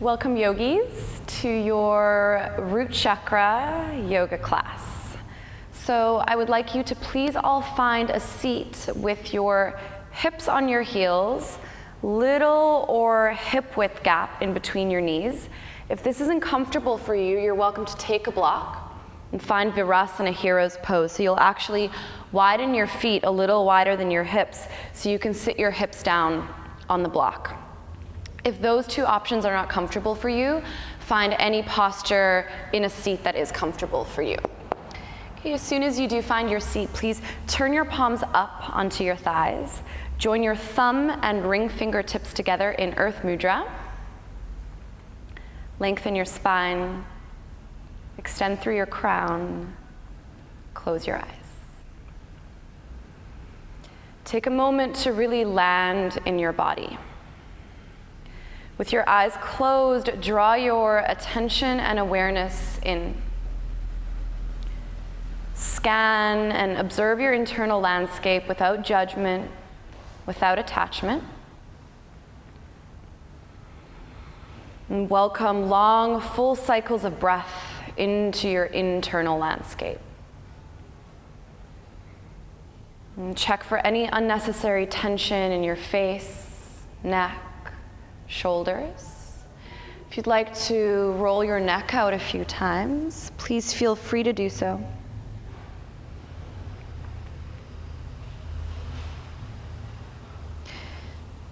Welcome, yogis, to your root chakra yoga class. So I would like you to please all find a seat with your hips on your heels, little or hip width gap in between your knees. If this isn't comfortable for you, you're welcome to take a block and find Virasana Hero's pose. So you'll actually widen your feet a little wider than your hips so you can sit your hips down on the block. If those two options are not comfortable for you, find any posture in a seat that is comfortable for you. Okay, as soon as you do find your seat, please turn your palms up onto your thighs. Join your thumb and ring fingertips together in Earth Mudra. Lengthen your spine. Extend through your crown. Close your eyes. Take a moment to really land in your body. With your eyes closed, draw your attention and awareness in. Scan and observe your internal landscape without judgment, without attachment. And welcome long, full cycles of breath into your internal landscape. And check for any unnecessary tension in your face, neck, shoulders. If you'd like to roll your neck out a few times, please feel free to do so.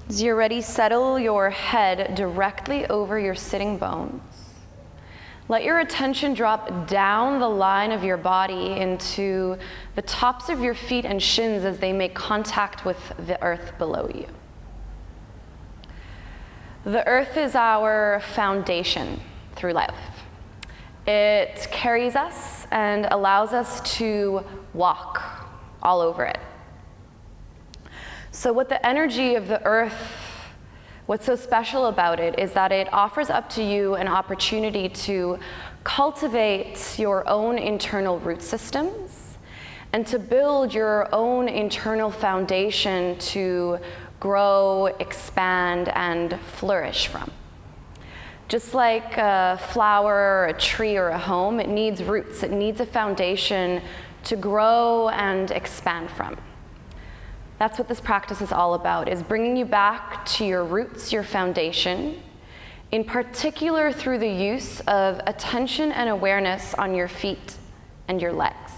As you're ready, settle your head directly over your sitting bones. Let your attention drop down the line of your body into the tops of your feet and shins as they make contact with the earth below you. The earth is our foundation through life. It carries us and allows us to walk all over it. So what the energy of the earth, what's so special about it is that it offers up to you an opportunity to cultivate your own internal root systems and to build your own internal foundation to grow, expand, and flourish from. Just like a flower, or a tree, or a home, it needs roots. It needs a foundation to grow and expand from. That's what this practice is all about, is bringing you back to your roots, your foundation, in particular through the use of attention and awareness on your feet and your legs.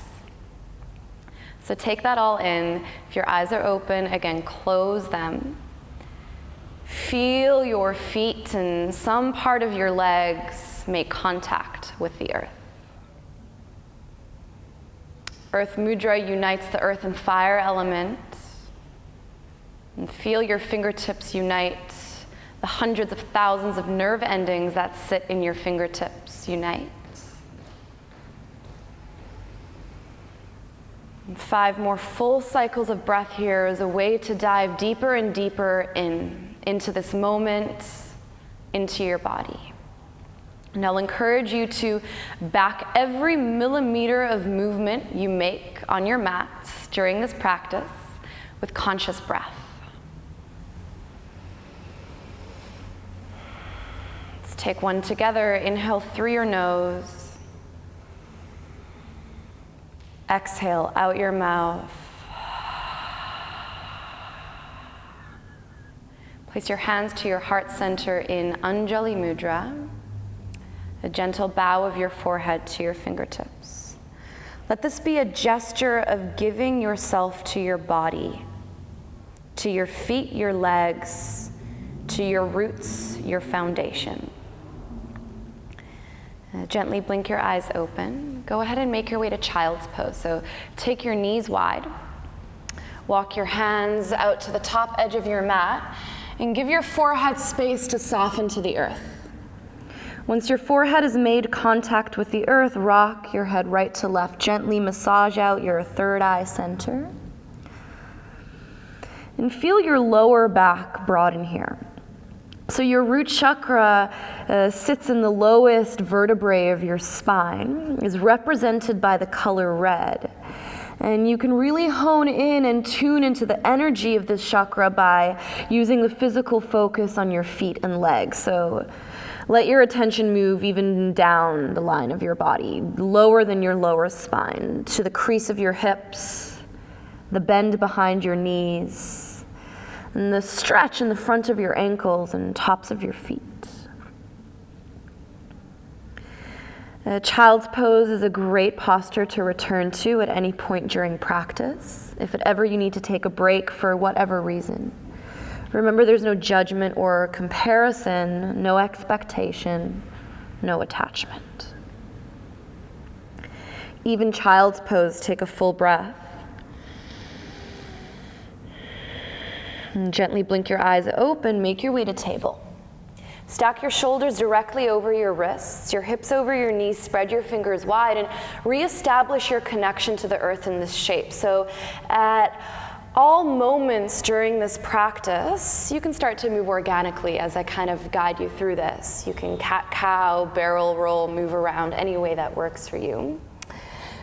So take that all in. If your eyes are open, again, close them. Feel your feet and some part of your legs make contact with the earth. Earth Mudra unites the earth and fire element. And feel your fingertips unite. The hundreds of thousands of nerve endings that sit in your fingertips unite. And 5 more full cycles of breath here as a way to dive deeper and deeper into this moment, into your body. And I'll encourage you to back every millimeter of movement you make on your mat during this practice with conscious breath. Let's take one together. Inhale through your nose. Exhale out your mouth. Place your hands to your heart center in Anjali Mudra, a gentle bow of your forehead to your fingertips. Let this be a gesture of giving yourself to your body, to your feet, your legs, to your roots, your foundation. Gently blink your eyes open. Go ahead and make your way to child's pose. So take your knees wide. Walk your hands out to the top edge of your mat and give your forehead space to soften to the earth. Once your forehead has made contact with the earth, rock your head right to left. Gently massage out your third eye center. And feel your lower back broaden here. So your root chakra sits in the lowest vertebrae of your spine, is represented by the color red. And you can really hone in and tune into the energy of this chakra by using the physical focus on your feet and legs. So Let your attention move even down the line of your body, lower than your lower spine, to the crease of your hips, the bend behind your knees, and the stretch in the front of your ankles and tops of your feet. Child's pose is a great posture to return to at any point during practice, if ever you need to take a break for whatever reason. Remember, there's no judgment or comparison, no expectation, no attachment. Even child's pose, take a full breath. And gently blink your eyes open, make your way to table. Stack your shoulders directly over your wrists, your hips over your knees, spread your fingers wide, and reestablish your connection to the earth in this shape. So at all moments during this practice, you can start to move organically as I kind of guide you through this. You can cat-cow, barrel roll, move around any way that works for you.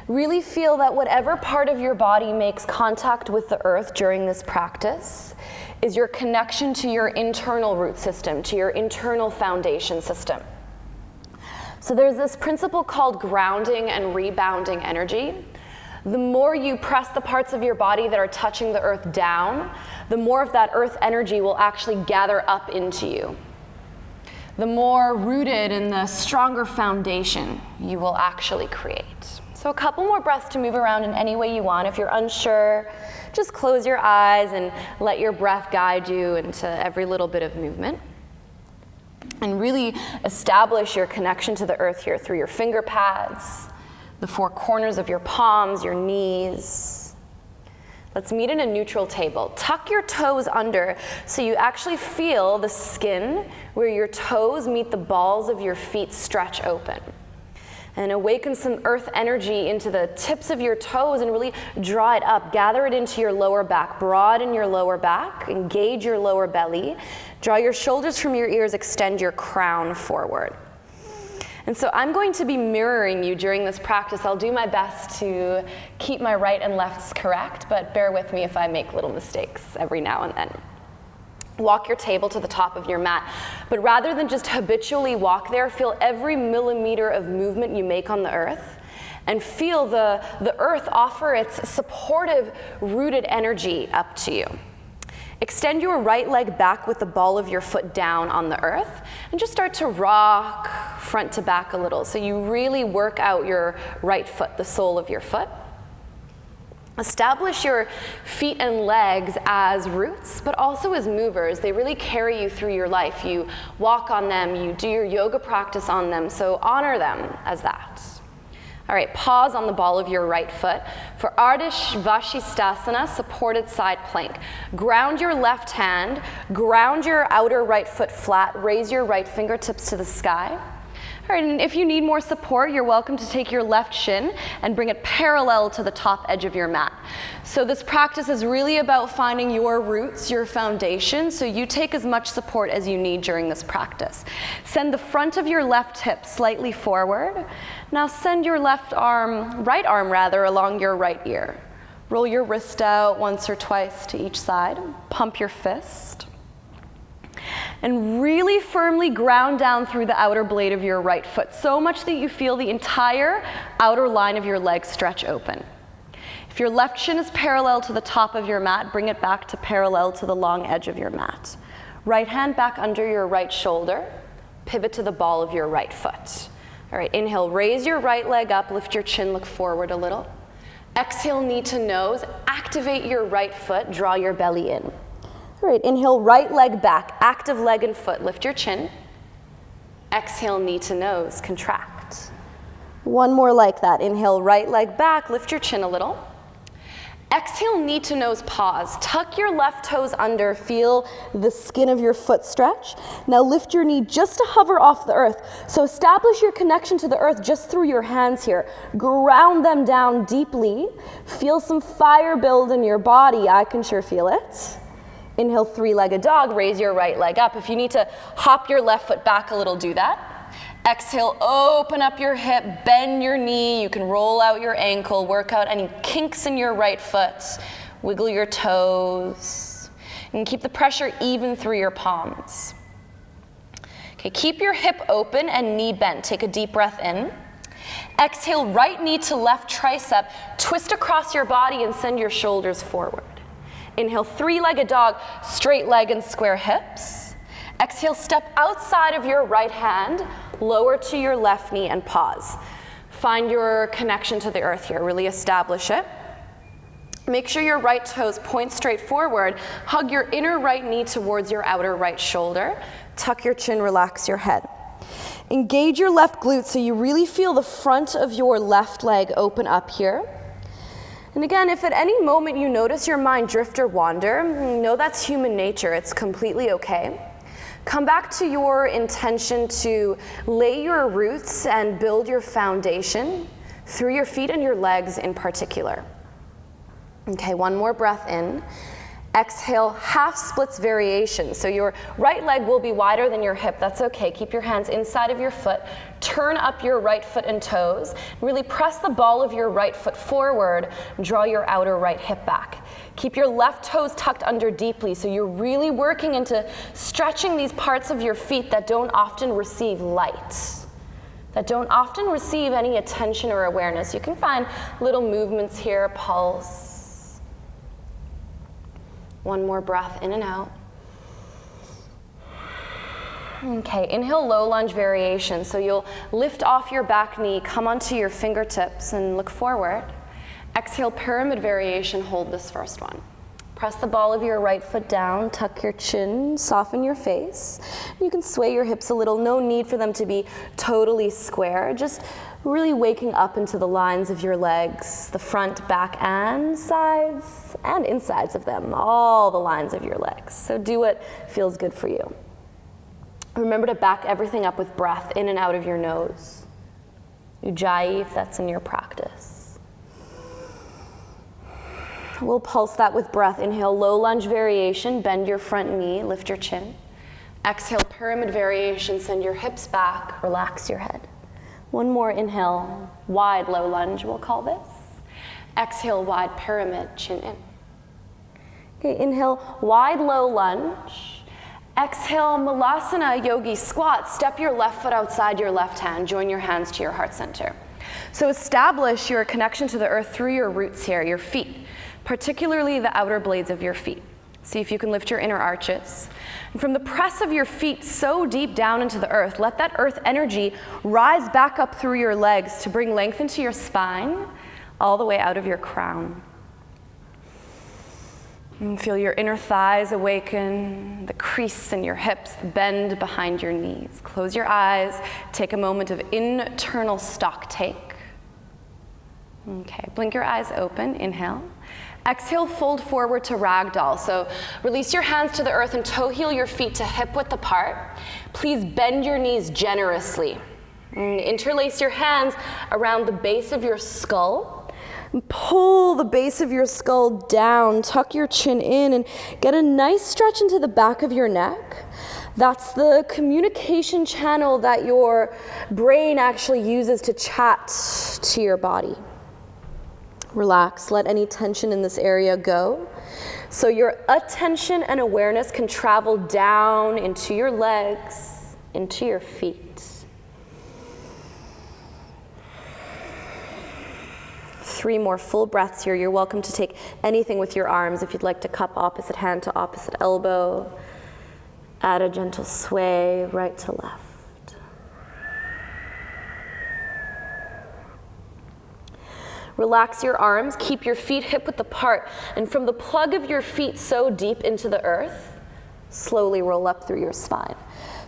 Really feel that whatever part of your body makes contact with the earth during this practice is your connection to your internal root system, to your internal foundation system. So there's this principle called grounding and rebounding energy. The more you press the parts of your body that are touching the earth down, the more of that earth energy will actually gather up into you. The more rooted in the stronger foundation you will actually create. So a couple more breaths to move around in any way you want. If you're unsure, just close your eyes and let your breath guide you into every little bit of movement. And really establish your connection to the earth here through your finger pads, the four corners of your palms, your knees. Let's meet in a neutral table. Tuck your toes under so you actually feel the skin where your toes meet the balls of your feet stretch open. And awaken some earth energy into the tips of your toes and really draw it up. Gather it into your lower back. Broaden your lower back. Engage your lower belly. Draw your shoulders from your ears. Extend your crown forward. And so I'm going to be mirroring you during this practice. I'll do my best to keep my right and lefts correct, but bear with me if I make little mistakes every now and then. Walk your table to the top of your mat, but rather than just habitually walk there, feel every millimeter of movement you make on the earth, and feel the earth offer its supportive, rooted energy up to you. Extend your right leg back with the ball of your foot down on the earth, and just start to rock front to back a little, so you really work out your right foot, the sole of your foot. Establish your feet and legs as roots, but also as movers. They really carry you through your life. You walk on them, you do your yoga practice on them, so honor them as that. All right, pause on the ball of your right foot for Ardha Vashisthasana, supported side plank. Ground your left hand, ground your outer right foot flat, raise your right fingertips to the sky. All right, and if you need more support, you're welcome to take your left shin and bring it parallel to the top edge of your mat. So this practice is really about finding your roots, your foundation, so you take as much support as you need during this practice. Send the front of your left hip slightly forward. Now send your right arm along your right ear. Roll your wrist out once or twice to each side. Pump your fist. And really firmly ground down through the outer blade of your right foot, so much that you feel the entire outer line of your leg stretch open. If your left shin is parallel to the top of your mat, bring it back to parallel to the long edge of your mat. Right hand back under your right shoulder, pivot to the ball of your right foot. All right, inhale, raise your right leg up, lift your chin, look forward a little. Exhale, knee to nose, activate your right foot, draw your belly in. All right, inhale, right leg back, active leg and foot, lift your chin. Exhale, knee to nose, contract. One more like that. Inhale, right leg back, lift your chin a little. Exhale, knee to nose, pause. Tuck your left toes under, feel the skin of your foot stretch. Now lift your knee just to hover off the earth. So establish your connection to the earth just through your hands here. Ground them down deeply. Feel some fire build in your body. I can sure feel it. Inhale, three-legged dog, raise your right leg up. If you need to hop your left foot back a little, do that. Exhale, open up your hip, bend your knee. You can roll out your ankle, work out any kinks in your right foot. Wiggle your toes. And keep the pressure even through your palms. Okay, keep your hip open and knee bent. Take a deep breath in. Exhale, right knee to left tricep. Twist across your body and send your shoulders forward. Inhale, three-legged dog, straight leg and square hips. Exhale, step outside of your right hand, lower to your left knee and pause. Find your connection to the earth here, really establish it. Make sure your right toes point straight forward. Hug your inner right knee towards your outer right shoulder. Tuck your chin, relax your head. Engage your left glute so you really feel the front of your left leg open up here. And again, if at any moment you notice your mind drift or wander, know that's human nature. It's completely okay. Come back to your intention to lay your roots and build your foundation through your feet and your legs in particular. Okay, one more breath in. Exhale, half splits variation. So your right leg will be wider than your hip. That's okay. Keep your hands inside of your foot. Turn up your right foot and toes. Really press the ball of your right foot forward. Draw your outer right hip back. Keep your left toes tucked under deeply. So you're really working into stretching these parts of your feet that don't often receive light, that don't often receive any attention or awareness. You can find little movements here, pulse. One more breath in and out. Okay, inhale, low lunge variation. So you'll lift off your back knee, come onto your fingertips and look forward. Exhale, pyramid variation, hold this first one. Press the ball of your right foot down, tuck your chin, soften your face. You can sway your hips a little, no need for them to be totally square, just really waking up into the lines of your legs, the front, back, and sides, and insides of them, all the lines of your legs. So do what feels good for you. Remember to back everything up with breath in and out of your nose. Ujjayi, if that's in your practice. We'll pulse that with breath. Inhale, low lunge variation, bend your front knee, lift your chin. Exhale, pyramid variation, send your hips back, relax your head. One more inhale, wide low lunge, we'll call this. Exhale, wide pyramid, chin in. Okay, inhale, wide low lunge. Exhale, Malasana Yogi squat. Step your left foot outside your left hand. Join your hands to your heart center. So establish your connection to the earth through your roots here, your feet, particularly the outer blades of your feet. See if you can lift your inner arches. And from the press of your feet so deep down into the earth, let that earth energy rise back up through your legs to bring length into your spine, all the way out of your crown. And feel your inner thighs awaken, the crease in your hips, the bend behind your knees. Close your eyes, take a moment of internal stock take. Okay, blink your eyes open, inhale. Exhale, fold forward to ragdoll. So release your hands to the earth and toe heel your feet to hip width apart. Please bend your knees generously. Interlace your hands around the base of your skull. Pull the base of your skull down, tuck your chin in, and get a nice stretch into the back of your neck. That's the communication channel that your brain actually uses to chat to your body. Relax, let any tension in this area go. So your attention and awareness can travel down into your legs, into your feet. 3 more full breaths here. You're welcome to take anything with your arms. If you'd like to cup opposite hand to opposite elbow, add a gentle sway right to left. Relax your arms, keep your feet hip width apart, and from the plug of your feet so deep into the earth, slowly roll up through your spine.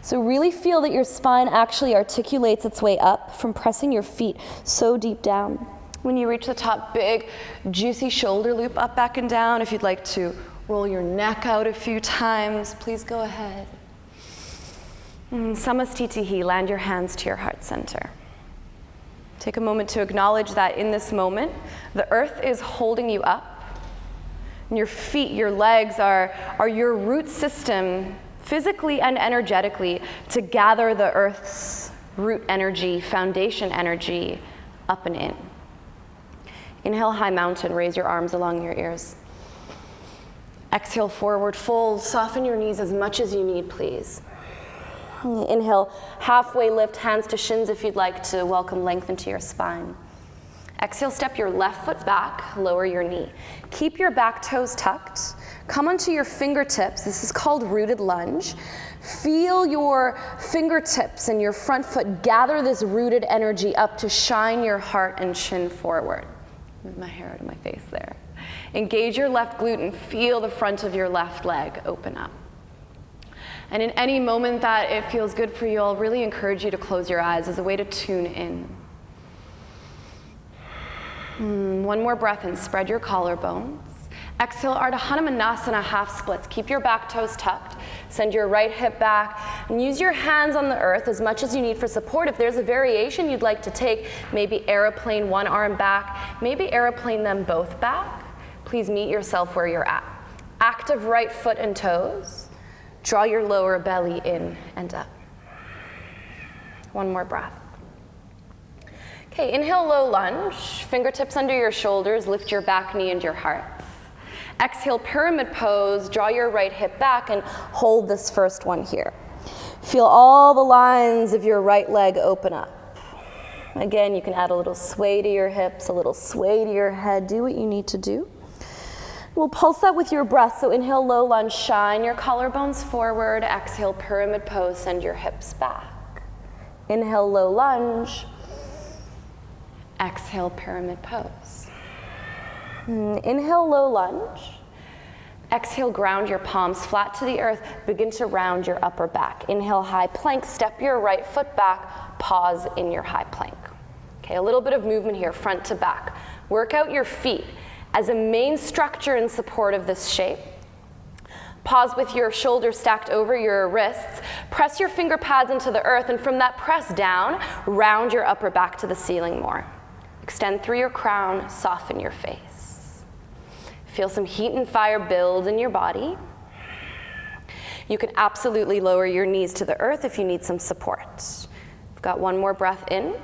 So really feel that your spine actually articulates its way up from pressing your feet so deep down. When you reach the top, big, juicy shoulder loop up, back, and down. If you'd like to roll your neck out a few times, please go ahead. Samastitihi, land your hands to your heart center. Take a moment to acknowledge that in this moment, the earth is holding you up. And your feet, your legs are your root system, physically and energetically, to gather the earth's root energy, foundation energy, up and in. Inhale, high mountain, raise your arms along your ears. Exhale, forward fold, soften your knees as much as you need, please. Inhale, halfway lift, hands to shins if you'd like to welcome length into your spine. Exhale, step your left foot back, lower your knee. Keep your back toes tucked. Come onto your fingertips. This is called rooted lunge. Feel your fingertips and your front foot gather this rooted energy up to shine your heart and chin forward. Move my hair out of my face there. Engage your left glute and feel the front of your left leg open up. And in any moment that it feels good for you, I'll really encourage you to close your eyes as a way to tune in. One more breath in, spread your collarbones. Exhale, Ardha Hanumanasana, half splits. Keep your back toes tucked. Send your right hip back and use your hands on the earth as much as you need for support. If there's a variation you'd like to take, maybe aeroplane one arm back, maybe aeroplane them both back. Please meet yourself where you're at. Active right foot and toes. Draw your lower belly in and up. One more breath. Okay, inhale, low lunge. Fingertips under your shoulders, lift your back knee and your heart. Exhale, pyramid pose. Draw your right hip back and hold this first one here. Feel all the lines of your right leg open up. Again, you can add a little sway to your hips, a little sway to your head. Do what you need to do. We'll pulse that with your breath. So inhale, low lunge, shine your collarbones forward. Exhale, pyramid pose, send your hips back. Inhale, low lunge. Exhale, pyramid pose. Inhale, low lunge. Exhale, ground your palms flat to the earth. Begin to round your upper back. Inhale, high plank. Step your right foot back. Pause in your high plank. Okay, a little bit of movement here, front to back. Work out your feet as a main structure in support of this shape. Pause with your shoulders stacked over your wrists. Press your finger pads into the earth, and from that press down, round your upper back to the ceiling more. Extend through your crown, soften your face. Feel some heat and fire build in your body. You can absolutely lower your knees to the earth if you need some support. We've got one more breath in.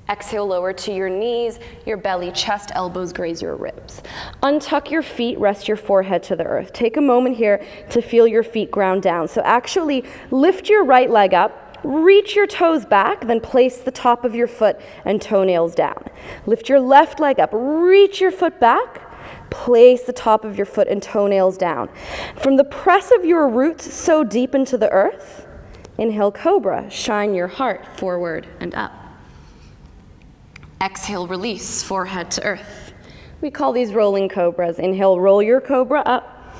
Exhale, lower to your knees, your belly, chest, elbows graze your ribs. Untuck your feet, rest your forehead to the earth. Take a moment here to feel your feet ground down. So actually lift your right leg up, reach your toes back, then place the top of your foot and toenails down. Lift your left leg up, reach your foot back, place the top of your foot and toenails down. From the press of your roots so deep into the earth, inhale, cobra, shine your heart forward and up. Exhale, release, forehead to earth. We call these rolling cobras. Inhale, roll your cobra up.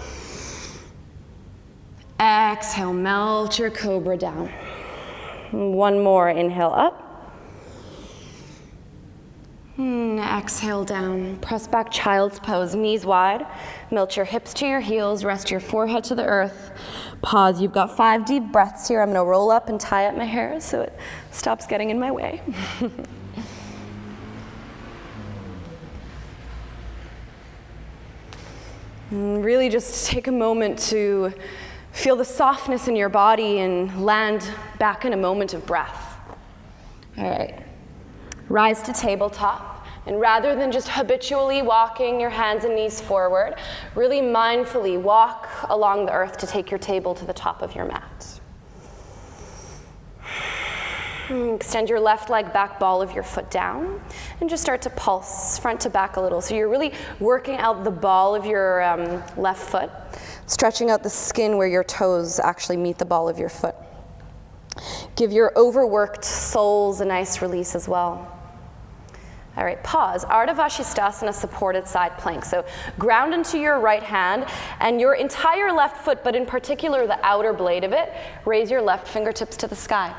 Exhale, melt your cobra down. One more, inhale up. Exhale down. Press back, child's pose, knees wide. Melt your hips to your heels, rest your forehead to the earth. Pause, you've got 5 deep breaths here. I'm gonna roll up and tie up my hair so it stops getting in my way. Really just take a moment to feel the softness in your body and land back in a moment of breath. All right, rise to tabletop. And rather than just habitually walking your hands and knees forward, really mindfully walk along the earth to take your table to the top of your mat. Extend your left leg back, ball of your foot down, and just start to pulse front to back a little. So you're really working out the ball of your left foot, stretching out the skin where your toes actually meet the ball of your foot. Give your overworked soles a nice release as well. All right, pause. Ardha Vashisthasana, supported side plank. So ground into your right hand and your entire left foot, but in particular the outer blade of it, raise your left fingertips to the sky.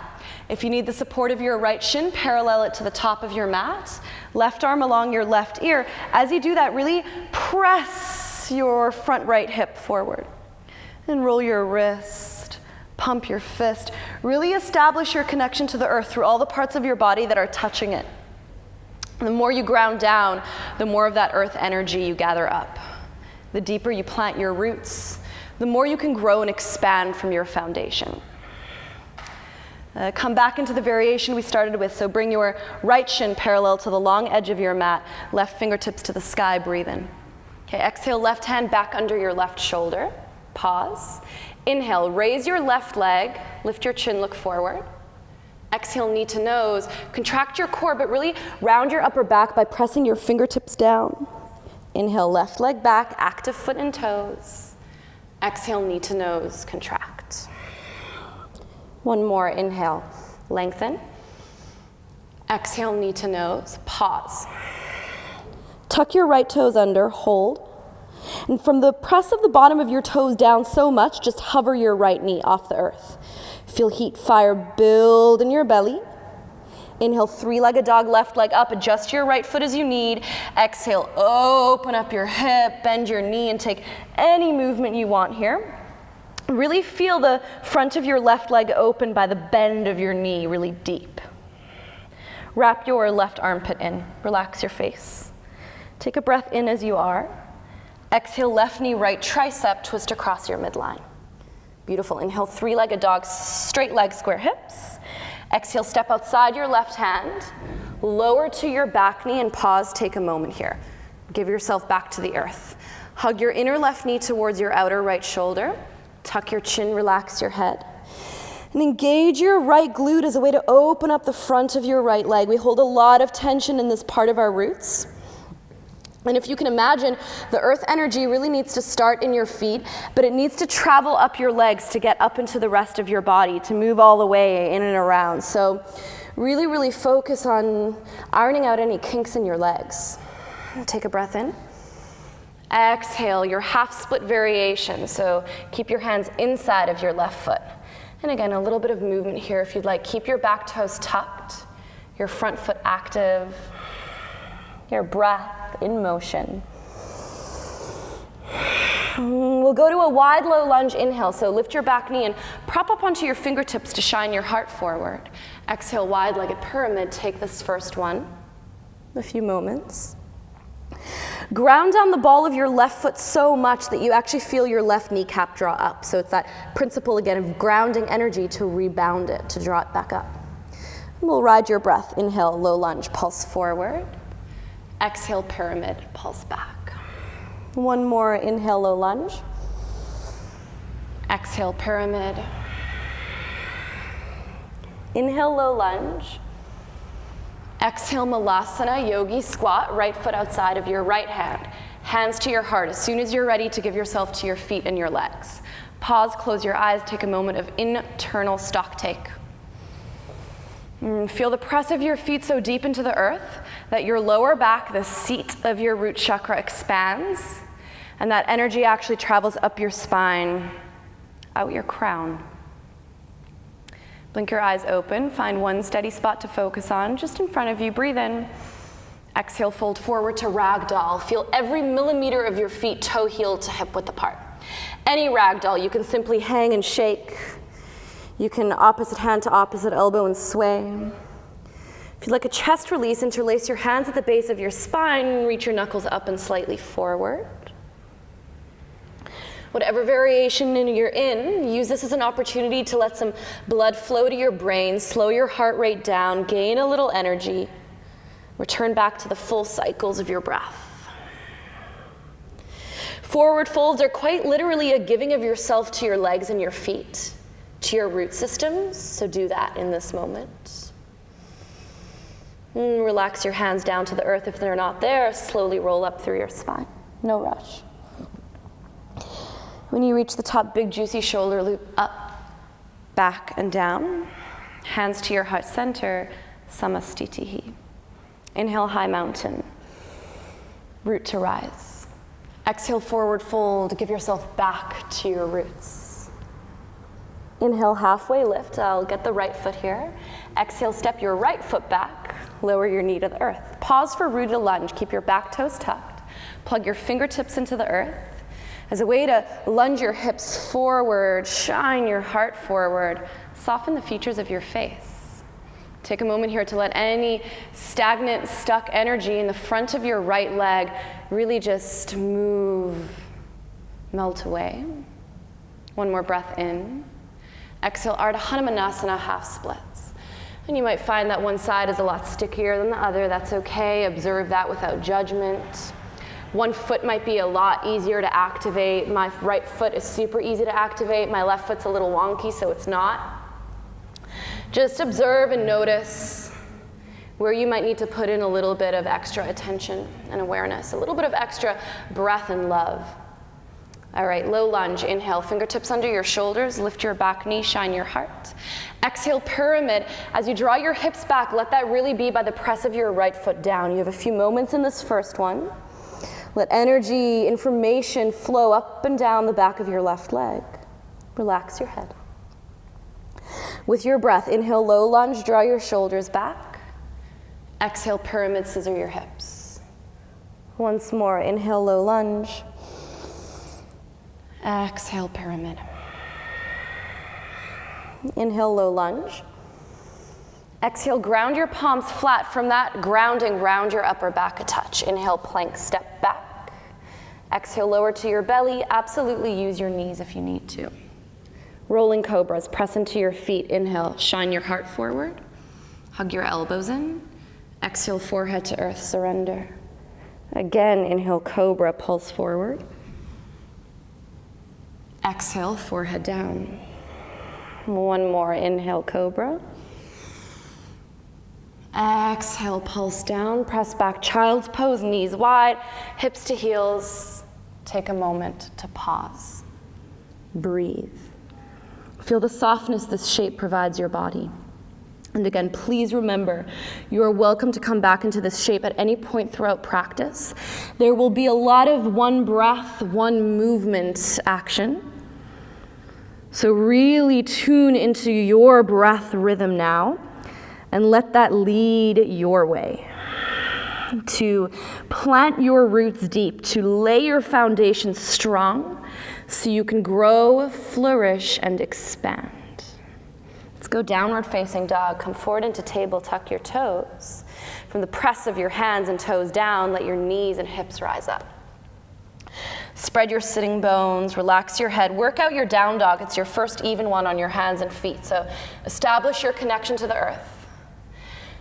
If you need the support of your right shin, parallel it to the top of your mat. Left arm along your left ear. As you do that, really press your front right hip forward. And roll your wrist, pump your fist. Really establish your connection to the earth through all the parts of your body that are touching it. The more you ground down, the more of that earth energy you gather up. The deeper you plant your roots, the more you can grow and expand from your foundation. Come back into the variation we started with, so bring your right shin parallel to the long edge of your mat, left fingertips to the sky, breathe in. Okay, exhale, left hand back under your left shoulder, Pause. Inhale, raise your left leg, lift your chin, look forward. Exhale, knee to nose. Contract your core, but really round your upper back by pressing your fingertips down. Inhale, left leg back, active foot and toes. Exhale, knee to nose, contract. One more, inhale, lengthen. Exhale, knee to nose, pause. Tuck your right toes under, hold. And from the press of the bottom of your toes down so much, just hover your right knee off the earth. Feel heat, fire build in your belly. Inhale, three-legged dog, left leg up. Adjust your right foot as you need. Exhale, open up your hip, bend your knee, and take any movement you want here. Really feel the front of your left leg open by the bend of your knee, really deep. Wrap your left armpit in. Relax your face. Take a breath in as you are. Exhale, left knee, right tricep, twist across your midline. Beautiful. Inhale, three-legged dog, straight legs, square hips. Exhale, step outside your left hand, lower to your back knee, and pause, take a moment here. Give yourself back to the earth. Hug your inner left knee towards your outer right shoulder. Tuck your chin, relax your head. And engage your right glute as a way to open up the front of your right leg. We hold a lot of tension in this part of our roots. And if you can imagine, the earth energy really needs to start in your feet, but it needs to travel up your legs to get up into the rest of your body, to move all the way in and around. So really, really focus on ironing out any kinks in your legs. Take a breath in. Exhale, your half split variation. So keep your hands inside of your left foot. And again, a little bit of movement here if you'd like. Keep your back toes tucked, your front foot active, your breath in motion. We'll go to a wide low lunge inhale. So lift your back knee and prop up onto your fingertips to shine your heart forward. Exhale, wide-legged pyramid. Take this first one. A few moments. Ground down the ball of your left foot so much that you actually feel your left kneecap draw up. So it's that principle again of grounding energy to rebound it, to draw it back up. And we'll ride your breath. Inhale, low lunge, pulse forward. Exhale, pyramid, pulse back. One more, inhale, low lunge. Exhale, pyramid. Inhale, low lunge. Exhale, Malasana, yogi squat, right foot outside of your right hand. Hands to your heart as soon as you're ready to give yourself to your feet and your legs. Pause, close your eyes, take a moment of internal stock take. Feel the press of your feet so deep into the earth that your lower back, the seat of your root chakra, expands, and that energy actually travels up your spine, out your crown. Blink your eyes open, find one steady spot to focus on, just in front of you. Breathe in. Exhale, fold forward to ragdoll. Feel every millimeter of your feet toe heel to hip width apart. Any ragdoll, you can simply hang and shake. You can opposite hand to opposite elbow and sway. If you'd like a chest release, interlace your hands at the base of your spine and reach your knuckles up and slightly forward. Whatever variation you're in, use this as an opportunity to let some blood flow to your brain, slow your heart rate down, gain a little energy, return back to the full cycles of your breath. Forward folds are quite literally a giving of yourself to your legs and your feet, to your root systems, so do that in this moment. Relax your hands down to the earth if they're not there. Slowly roll up through your spine. No rush. When you reach the top, big juicy shoulder loop up, back and down. Hands to your heart center, Samastitihi. Inhale, high mountain. Root to rise. Exhale, forward fold. Give yourself back to your roots. Inhale, halfway lift. I'll get the right foot here. Exhale, step your right foot back. Lower your knee to the earth. Pause for rooted lunge. Keep your back toes tucked. Plug your fingertips into the earth as a way to lunge your hips forward, shine your heart forward, soften the features of your face. Take a moment here to let any stagnant, stuck energy in the front of your right leg really just move, melt away. One more breath in. Exhale, Ardha Hanumanasana, half splits. And you might find that one side is a lot stickier than the other. That's okay. Observe that without judgment. One foot might be a lot easier to activate. My right foot is super easy to activate. My left foot's a little wonky, so it's not. Just observe and notice where you might need to put in a little bit of extra attention and awareness, a little bit of extra breath and love. All right, low lunge, inhale, fingertips under your shoulders, lift your back knee, shine your heart. Exhale, pyramid. As you draw your hips back, let that really be by the press of your right foot down. You have a few moments in this first one. Let energy, information flow up and down the back of your left leg. Relax your head. With your breath, inhale, low lunge, draw your shoulders back. Exhale, pyramid, scissor your hips. Once more, inhale, low lunge. Exhale, pyramid. Inhale, low lunge. Exhale, ground your palms flat. From that grounding, round your upper back a touch. Inhale, plank, step back. Exhale, lower to your belly. Absolutely use your knees if you need to. Rolling cobras, press into your feet. Inhale, shine your heart forward. Hug your elbows in. Exhale, forehead to earth, surrender. Again, inhale, cobra, pulse forward. Exhale, forehead down. One more, inhale, cobra. Exhale, pulse down, press back, child's pose, knees wide, hips to heels. Take a moment to pause. Breathe. Feel the softness this shape provides your body. And again, please remember, you are welcome to come back into this shape at any point throughout practice. There will be a lot of one breath, one movement action. So really tune into your breath rhythm now and let that lead your way. To plant your roots deep, to lay your foundation strong so you can grow, flourish, and expand. Let's go downward facing dog. Come forward into table, tuck your toes. From the press of your hands and toes down, let your knees and hips rise up. Spread your sitting bones, relax your head, work out your down dog. It's your first even one on your hands and feet. So establish your connection to the earth.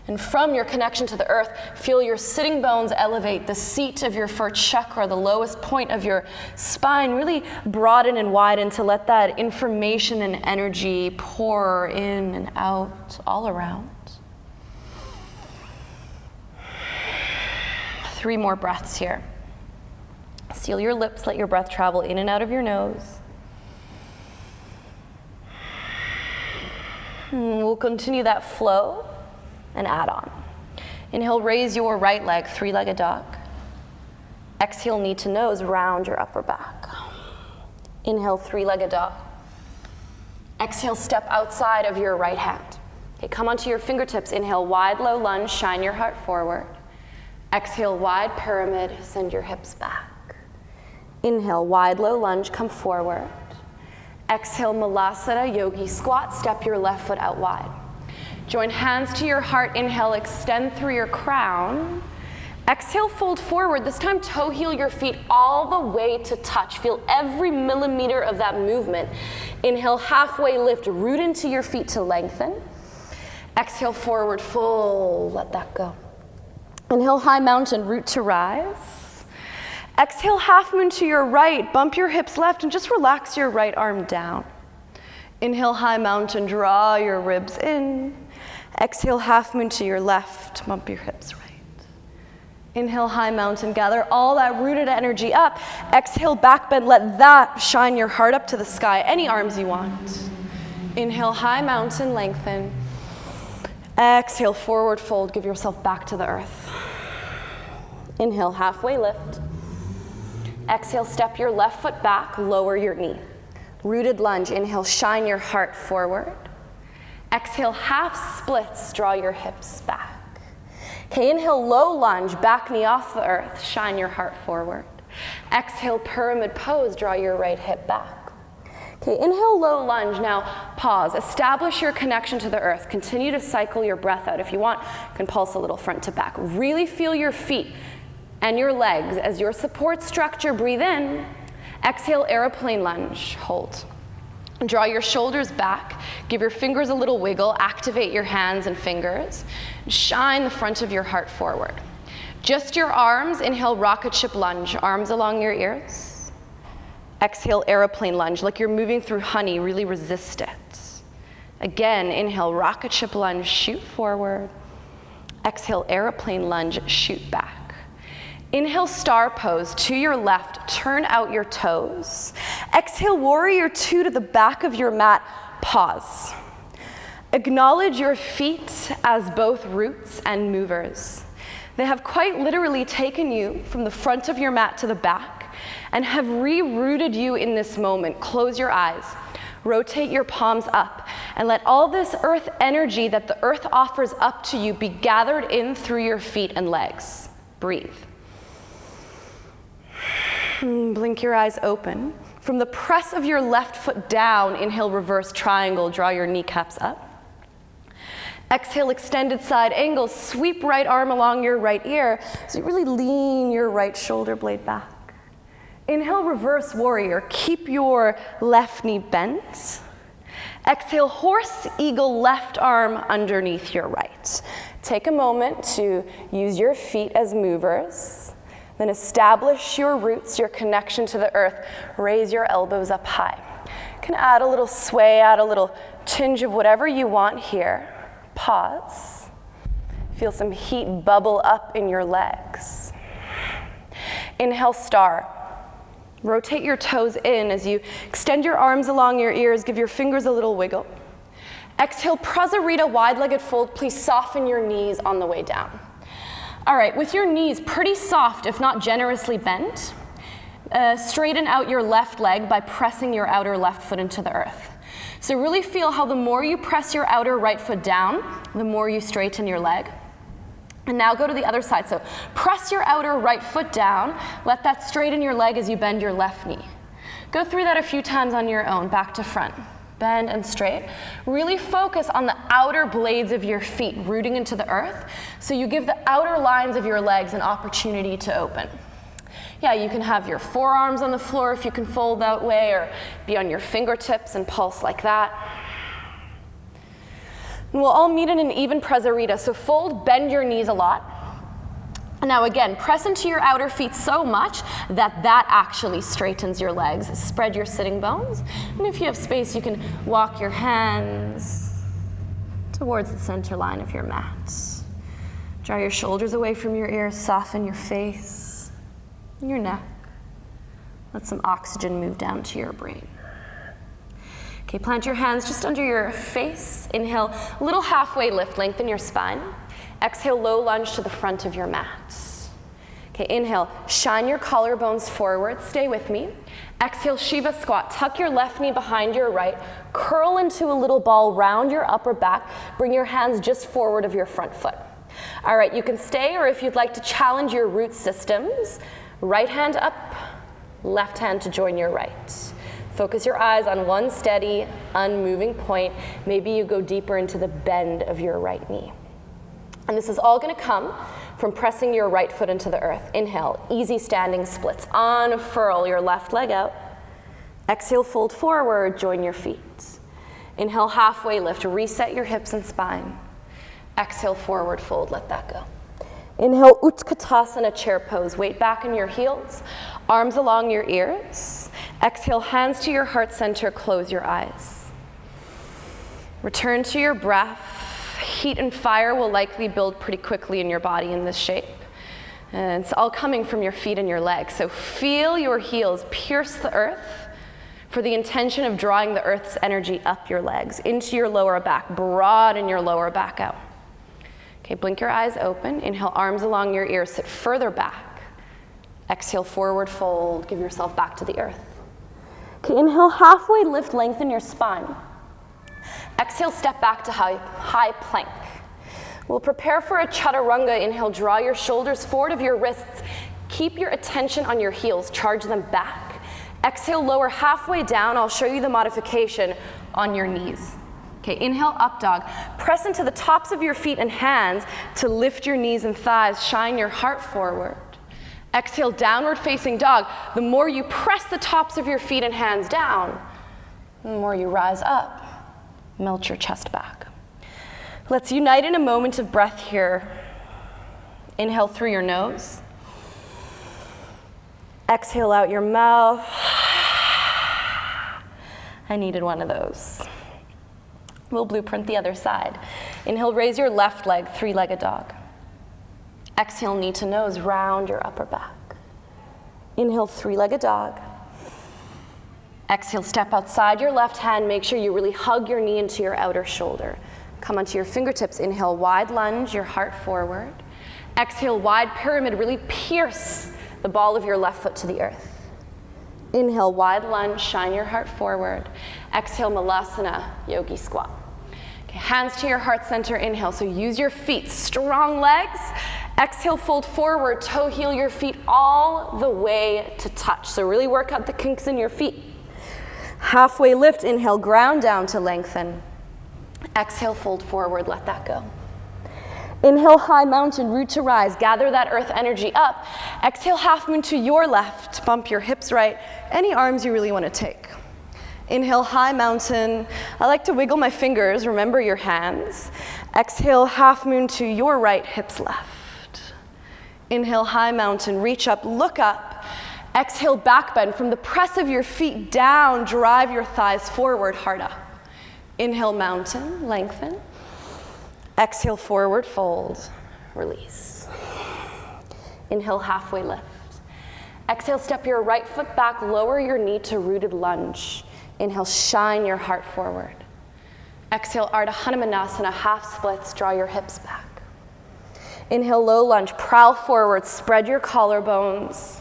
And from your connection to the earth, feel your sitting bones elevate, the seat of your first chakra, the lowest point of your spine, really broaden and widen to let that information and energy pour in and out all around. 3 more breaths here. Seal your lips, let your breath travel in and out of your nose. And we'll continue that flow and add on. Inhale, raise your right leg, 3-legged dog. Exhale, knee to nose, round your upper back. Inhale, 3-legged dog. Exhale, step outside of your right hand. Okay, come onto your fingertips. Inhale, wide, low lunge, shine your heart forward. Exhale, wide pyramid, send your hips back. Inhale, wide, low lunge, come forward. Exhale, Malasana, yogi squat, step your left foot out wide. Join hands to your heart, inhale, extend through your crown. Exhale, fold forward. This time, toe heel your feet all the way to touch. Feel every millimeter of that movement. Inhale, halfway lift, root into your feet to lengthen. Exhale, forward fold, let that go. Inhale, high mountain, root to rise. Exhale, half moon to your right, bump your hips left, and just relax your right arm down. Inhale, high mountain, draw your ribs in. Exhale, half moon to your left, bump your hips right. Inhale, high mountain, gather all that rooted energy up. Exhale, back bend, let that shine your heart up to the sky, any arms you want. Inhale, high mountain, lengthen. Exhale, forward fold, give yourself back to the earth. Inhale, halfway lift. Exhale, step your left foot back, lower your knee. Rooted lunge, inhale, shine your heart forward. Exhale, half splits, draw your hips back. Okay, inhale, low lunge, back knee off the earth, shine your heart forward. Exhale, pyramid pose, draw your right hip back. Okay, inhale, low lunge, now pause. Establish your connection to the earth. Continue to cycle your breath out. If you want, you can pulse a little front to back. Really feel your feet and your legs as your support structure. Breathe in. Exhale, airplane lunge, hold. Draw your shoulders back, give your fingers a little wiggle, activate your hands and fingers. Shine the front of your heart forward. Just your arms, inhale, rocket ship lunge, arms along your ears. Exhale, airplane lunge, like you're moving through honey, really resist it. Again, inhale, rocket ship lunge, shoot forward. Exhale, airplane lunge, shoot back. Inhale, star pose, to your left, turn out your toes. Exhale, warrior two to the back of your mat, pause. Acknowledge your feet as both roots and movers. They have quite literally taken you from the front of your mat to the back and have rerouted you in this moment. Close your eyes, rotate your palms up, and let all this earth energy that the earth offers up to you be gathered in through your feet and legs. Breathe. Blink your eyes open. From the press of your left foot down, inhale, reverse triangle, draw your kneecaps up. Exhale, extended side angle, sweep right arm along your right ear, so you really lean your right shoulder blade back. Inhale, reverse warrior, keep your left knee bent. Exhale, horse eagle, left arm underneath your right. Take a moment to use your feet as movers. Then establish your roots, your connection to the earth. Raise your elbows up high. You can add a little sway, add a little tinge of whatever you want here. Pause. Feel some heat bubble up in your legs. Inhale, star. Rotate your toes in as you extend your arms along your ears. Give your fingers a little wiggle. Exhale, Prasarita, wide-legged fold. Please soften your knees on the way down. All right, with your knees pretty soft, if not generously bent, straighten out your left leg by pressing your outer left foot into the earth. So really feel how the more you press your outer right foot down, the more you straighten your leg. And now go to the other side. So press your outer right foot down, let that straighten your leg as you bend your left knee. Go through that a few times on your own, back to front. Bend and straight. Really focus on the outer blades of your feet rooting into the earth, so you give the outer lines of your legs an opportunity to open. Yeah, you can have your forearms on the floor if you can fold that way, or be on your fingertips and pulse like that. And we'll all meet in an even Prasarita, so fold, bend your knees a lot. Now again, press into your outer feet so much that that actually straightens your legs. Spread your sitting bones. And if you have space, you can walk your hands towards the center line of your mat. Draw your shoulders away from your ears, soften your face, and your neck. Let some oxygen move down to your brain. Okay, plant your hands just under your face. Inhale, a little halfway lift, lengthen your spine. Exhale, low lunge to the front of your mat. Okay, inhale, shine your collarbones forward, stay with me. Exhale, Shiva squat, tuck your left knee behind your right, curl into a little ball, round your upper back, bring your hands just forward of your front foot. All right, you can stay, or if you'd like to challenge your root systems, right hand up, left hand to join your right. Focus your eyes on one steady, unmoving point. Maybe you go deeper into the bend of your right knee. And this is all going to come from pressing your right foot into the earth. Inhale, easy standing splits. Unfurl your left leg out. Exhale, fold forward, join your feet. Inhale, halfway lift, reset your hips and spine. Exhale, forward fold, let that go. Inhale, Utkatasana, chair pose. Weight back in your heels, arms along your ears. Exhale, hands to your heart center, close your eyes. Return to your breath. Heat and fire will likely build pretty quickly in your body in this shape. And it's all coming from your feet and your legs. So feel your heels pierce the earth for the intention of drawing the earth's energy up your legs, into your lower back, broaden your lower back out. Okay, blink your eyes open. Inhale, arms along your ears, sit further back. Exhale, forward fold, give yourself back to the earth. Okay, inhale, halfway lift, lengthen your spine. Exhale, step back to high plank. We'll prepare for a chaturanga. Inhale, draw your shoulders forward of your wrists. Keep your attention on your heels, charge them back. Exhale, lower halfway down. I'll show you the modification on your knees. Okay, inhale, up dog. Press into the tops of your feet and hands to lift your knees and thighs. Shine your heart forward. Exhale, downward facing dog. The more you press the tops of your feet and hands down, the more you rise up. Melt your chest back. Let's unite in a moment of breath here. Inhale through your nose. Exhale out your mouth. I needed one of those. We'll blueprint the other side. Inhale, raise your left leg, three-legged dog. Exhale, knee to nose, round your upper back. Inhale, three-legged dog. Exhale, step outside your left hand. Make sure you really hug your knee into your outer shoulder. Come onto your fingertips. Inhale, wide lunge, your heart forward. Exhale, wide pyramid. Really pierce the ball of your left foot to the earth. Inhale, wide lunge, shine your heart forward. Exhale, Malasana, yogi squat. Okay, hands to your heart center, inhale. So use your feet, strong legs. Exhale, fold forward, toe heel your feet all the way to touch. So really work out the kinks in your feet. Halfway lift, inhale, ground down to lengthen. Exhale, fold forward, let that go. Inhale, high mountain, root to rise. Gather that earth energy up. Exhale, half moon to your left. Bump your hips right. Any arms you really want to take. Inhale, high mountain. I like to wiggle my fingers. Remember your hands. Exhale, half moon to your right, hips left. Inhale, high mountain. Reach up, look up. Exhale, back bend. From the press of your feet down, drive your thighs forward, heart up. Inhale, mountain, lengthen. Exhale, forward fold, release. Inhale, halfway lift. Exhale, step your right foot back, lower your knee to rooted lunge. Inhale, shine your heart forward. Exhale, Ardha Hanumanasana, half splits, draw your hips back. Inhale, low lunge, prowl forward, spread your collarbones.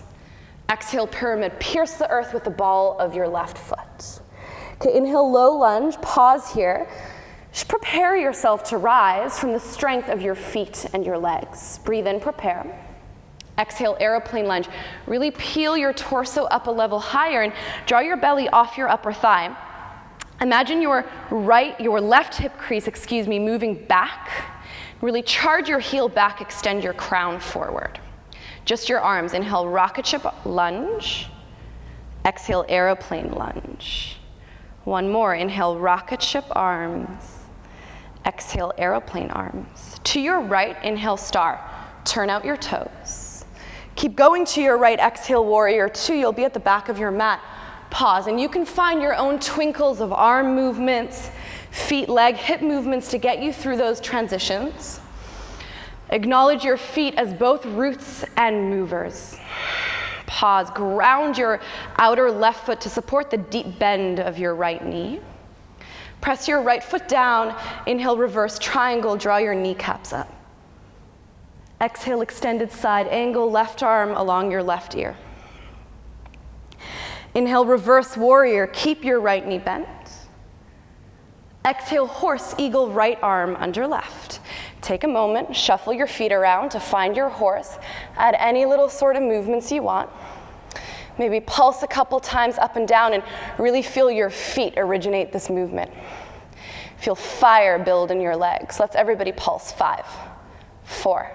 Exhale, pyramid, pierce the earth with the ball of your left foot. Okay, inhale, low lunge, pause here. Just prepare yourself to rise from the strength of your feet and your legs. Breathe in, prepare. Exhale, airplane lunge. Really peel your torso up a level higher and draw your belly off your upper thigh. Imagine your left hip crease, moving back. Really charge your heel back, extend your crown forward. Just your arms. Inhale, rocket ship lunge. Exhale, airplane lunge. One more. Inhale, rocket ship arms. Exhale, aeroplane arms. To your right, inhale, star. Turn out your toes. Keep going to your right, exhale, warrior two. You'll be at the back of your mat. Pause, and you can find your own twinkles of arm movements, feet, leg, hip movements to get you through those transitions. Acknowledge your feet as both roots and movers. Pause, ground your outer left foot to support the deep bend of your right knee. Press your right foot down, inhale, reverse triangle, draw your kneecaps up. Exhale, extended side angle, left arm along your left ear. Inhale, reverse warrior, keep your right knee bent. Exhale, horse, eagle, right arm under left. Take a moment, shuffle your feet around to find your horse. Add any little sort of movements you want. Maybe pulse a couple times up and down and really feel your feet originate this movement. Feel fire build in your legs. Let's everybody pulse. 5, 4,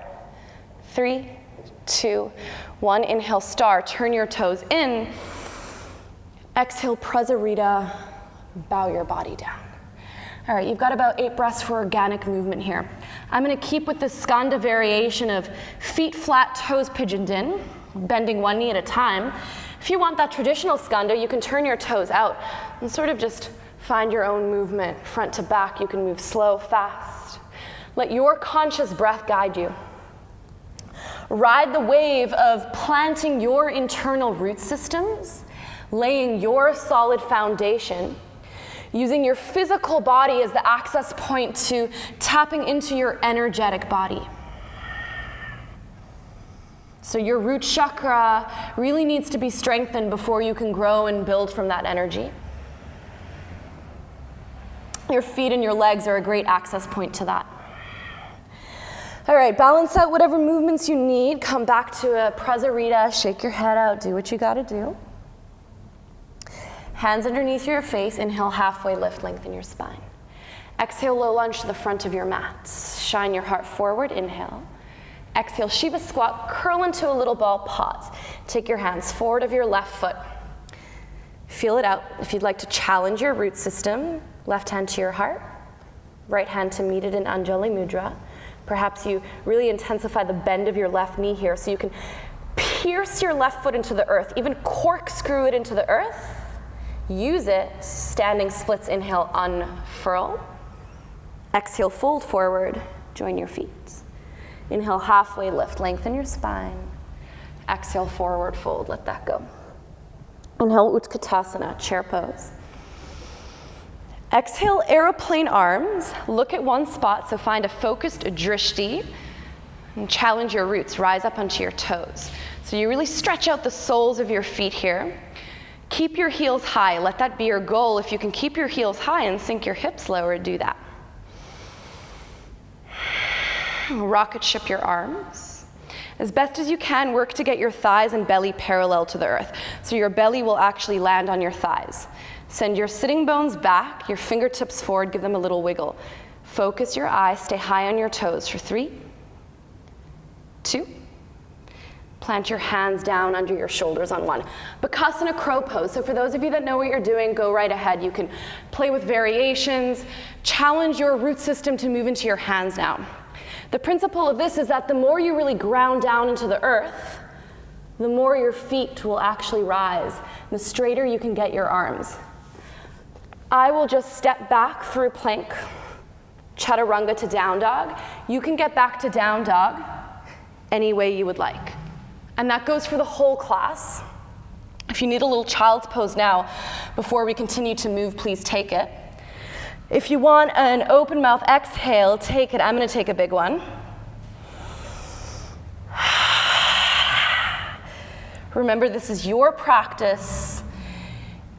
3, 2, 1. Inhale, star. Turn your toes in. Exhale, Prasarita. Bow your body down. All right, you've got about 8 breaths for organic movement here. I'm going to keep with the skanda variation of feet flat, toes pigeoned in, bending one knee at a time. If you want that traditional skanda, you can turn your toes out and sort of just find your own movement, front to back. You can move slow, fast. Let your conscious breath guide you. Ride the wave of planting your internal root systems, laying your solid foundation, using your physical body as the access point to tapping into your energetic body. So your root chakra really needs to be strengthened before you can grow and build from that energy. Your feet and your legs are a great access point to that. All right, balance out whatever movements you need. Come back to a Prasarita, shake your head out, do what you gotta do. Hands underneath your face, inhale, halfway lift, lengthen your spine. Exhale, low lunge to the front of your mat. Shine your heart forward, inhale. Exhale, Shiva squat, curl into a little ball, pause. Take your hands forward of your left foot. Feel it out. If you'd like to challenge your root system, left hand to your heart, right hand to meet it in Anjali Mudra. Perhaps you really intensify the bend of your left knee here so you can pierce your left foot into the earth, even corkscrew it into the earth. Use it. Standing splits. Inhale, unfurl. Exhale, fold forward. Join your feet. Inhale, halfway lift. Lengthen your spine. Exhale, forward fold. Let that go. Inhale, Utkatasana, chair pose. Exhale, aeroplane arms. Look at one spot, so find a focused drishti and challenge your roots. Rise up onto your toes. So you really stretch out the soles of your feet here. Keep your heels high. Let that be your goal. If you can keep your heels high and sink your hips lower, do that. Rocket ship your arms. As best as you can, work to get your thighs and belly parallel to the earth. So your belly will actually land on your thighs. Send your sitting bones back, your fingertips forward, give them a little wiggle. Focus your eyes, stay high on your toes for 3, 2. Plant your hands down under your shoulders on 1. Bakasana crow pose. So for those of you that know what you're doing, go right ahead. You can play with variations. Challenge your root system to move into your hands now. The principle of this is that the more you really ground down into the earth, the more your feet will actually rise. The straighter you can get your arms. I will just step back through plank, chaturanga to down dog. You can get back to down dog any way you would like. And that goes for the whole class. If you need a little child's pose now, before we continue to move, please take it. If you want an open mouth exhale, take it. I'm going to take a big one. Remember, this is your practice.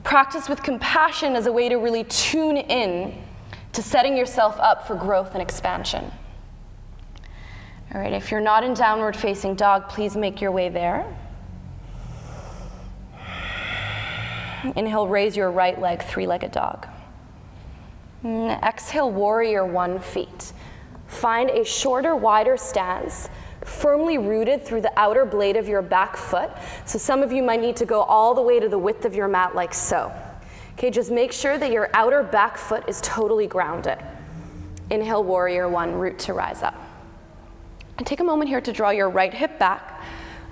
Practice with compassion as a way to really tune in to setting yourself up for growth and expansion. All right, if you're not in downward facing dog, please make your way there. Inhale, raise your right leg, 3-legged dog. Exhale, warrior 1 feet. Find a shorter, wider stance, firmly rooted through the outer blade of your back foot. So some of you might need to go all the way to the width of your mat like so. Okay, just make sure that your outer back foot is totally grounded. Inhale, warrior 1, root to rise up. And take a moment here to draw your right hip back,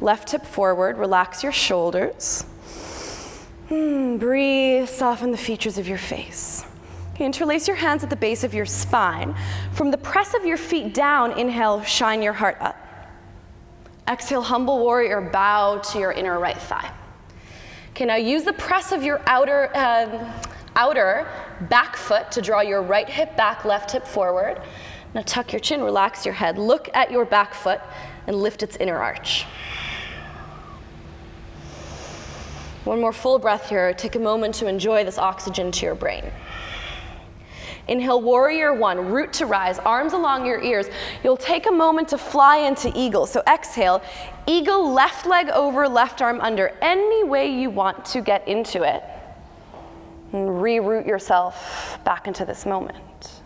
left hip forward, relax your shoulders. Breathe, soften the features of your face. Okay, interlace your hands at the base of your spine. From the press of your feet down, inhale, shine your heart up. Exhale, humble warrior, bow to your inner right thigh. Okay, now use the press of your outer back foot to draw your right hip back, left hip forward. Now tuck your chin, relax your head. Look at your back foot and lift its inner arch. One more full breath here. Take a moment to enjoy this oxygen to your brain. Inhale, warrior 1, root to rise, arms along your ears. You'll take a moment to fly into eagle. So exhale, eagle, left leg over, left arm under, any way you want to get into it. And reroot yourself back into this moment.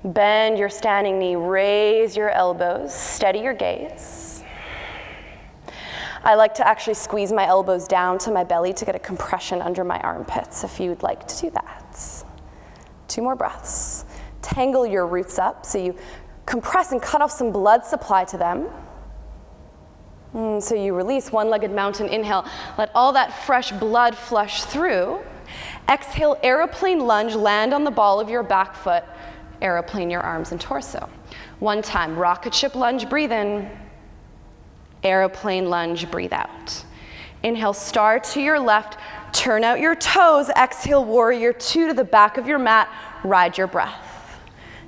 Bend your standing knee, raise your elbows, steady your gaze. I like to actually squeeze my elbows down to my belly to get a compression under my armpits if you'd like to do that. 2 more breaths. Tangle your roots up so you compress and cut off some blood supply to them. So you release, 1-legged mountain, inhale. Let all that fresh blood flush through. Exhale, aeroplane lunge, land on the ball of your back foot. Aeroplane your arms and torso. 1 time, rocket ship lunge, breathe in. Aeroplane lunge, breathe out. Inhale, star to your left, turn out your toes. Exhale, warrior 2 to the back of your mat, ride your breath.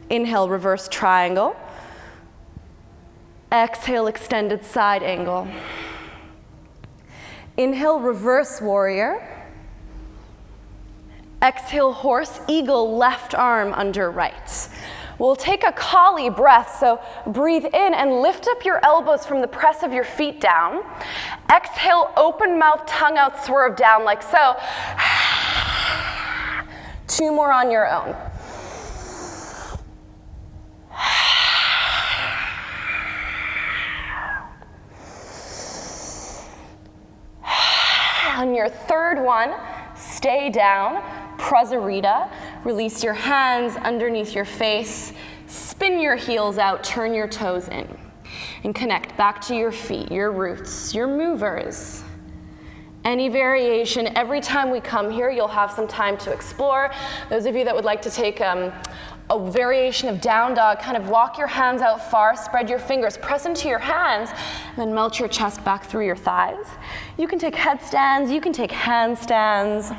Inhale, reverse triangle. Exhale, extended side angle. Inhale, reverse warrior. Exhale, horse, eagle, left arm under right. We'll take a Kali breath, so breathe in and lift up your elbows from the press of your feet down. Exhale, open mouth, tongue out, swerve down like so. 2 more on your own. On your third one, stay down. Prasarita, release your hands underneath your face, Spin your heels out, turn your toes in, and connect back to your feet, your roots, your movers. Any variation, every time we come here, you'll have some time to explore. Those of you that would like to take a variation of down dog, kind of walk your hands out far, spread your fingers, press into your hands, and then melt your chest back through your thighs. You can take headstands, you can take handstands,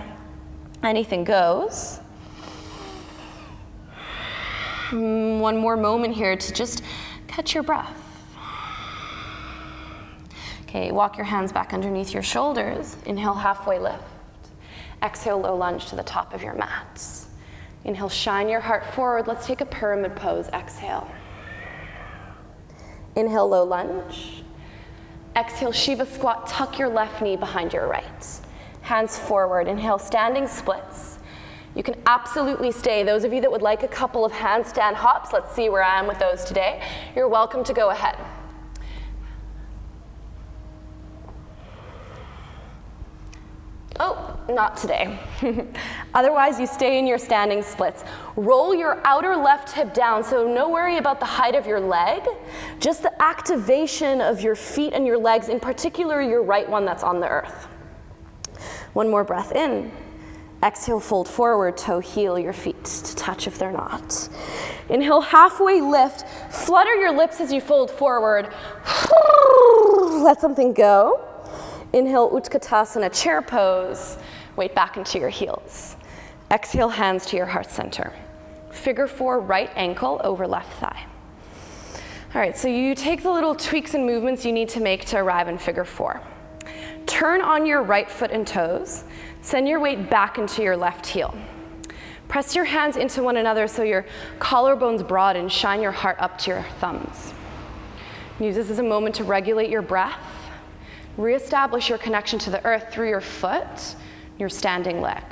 anything goes. One more moment here to just catch your breath. Okay, walk your hands back underneath your shoulders. Inhale, halfway lift. Exhale, low lunge to the top of your mats. Inhale, shine your heart forward. Let's take a pyramid pose. Exhale. Inhale, low lunge. Exhale, Shiva squat. Tuck your left knee behind your right. Hands forward. Inhale, standing splits. You can absolutely stay. Those of you that would like a couple of handstand hops, let's see where I am with those today. You're welcome to go ahead. Oh, not today. Otherwise, you stay in your standing splits. Roll your outer left hip down, so no worry about the height of your leg, just the activation of your feet and your legs, in particular your right one that's on the earth. One more breath in. Exhale, fold forward, toe heel your feet to touch if they're not. Inhale, halfway lift. Flutter your lips as you fold forward. Let something go. Inhale, Utkatasana, chair pose. Weight back into your heels. Exhale, hands to your heart center. Figure 4, right ankle over left thigh. All right, so you take the little tweaks and movements you need to make to arrive in figure 4. Turn on your right foot and toes. Send your weight back into your left heel. Press your hands into one another so your collarbones broaden. Shine your heart up to your thumbs. Use this as a moment to regulate your breath. Reestablish your connection to the earth through your foot, your standing leg.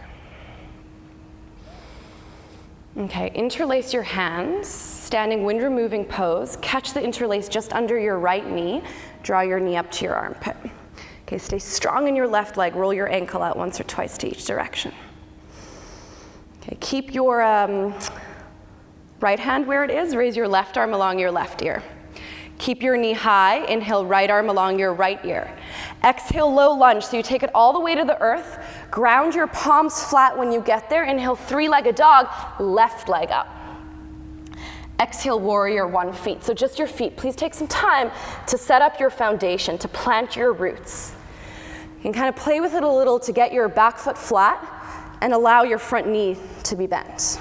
Okay, interlace your hands, standing wind removing pose. Catch the interlace just under your right knee. Draw your knee up to your armpit. Okay, stay strong in your left leg. Roll your ankle out once or twice to each direction. Okay, keep your right hand where it is. Raise your left arm along your left ear. Keep your knee high. Inhale, right arm along your right ear. Exhale, low lunge. So you take it all the way to the earth. Ground your palms flat when you get there. Inhale, three-legged dog, left leg up. Exhale, warrior 1 feet. So just your feet. Please take some time to set up your foundation, to plant your roots. You can kind of play with it a little to get your back foot flat and allow your front knee to be bent.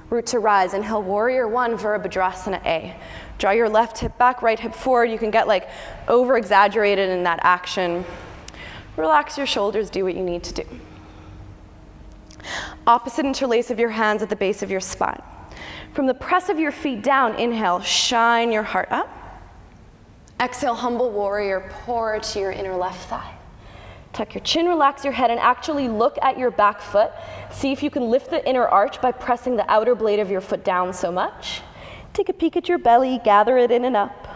Root to rise. Inhale, warrior 1, Virabhadrasana A. Draw your left hip back, right hip forward. You can get like over-exaggerated in that action. Relax your shoulders, do what you need to do. Opposite interlace of your hands at the base of your spine. From the press of your feet down, inhale, shine your heart up. Exhale, humble warrior, pour to your inner left thigh. Tuck your chin, relax your head, and actually look at your back foot. See if you can lift the inner arch by pressing the outer blade of your foot down so much. Take a peek at your belly, gather it in and up.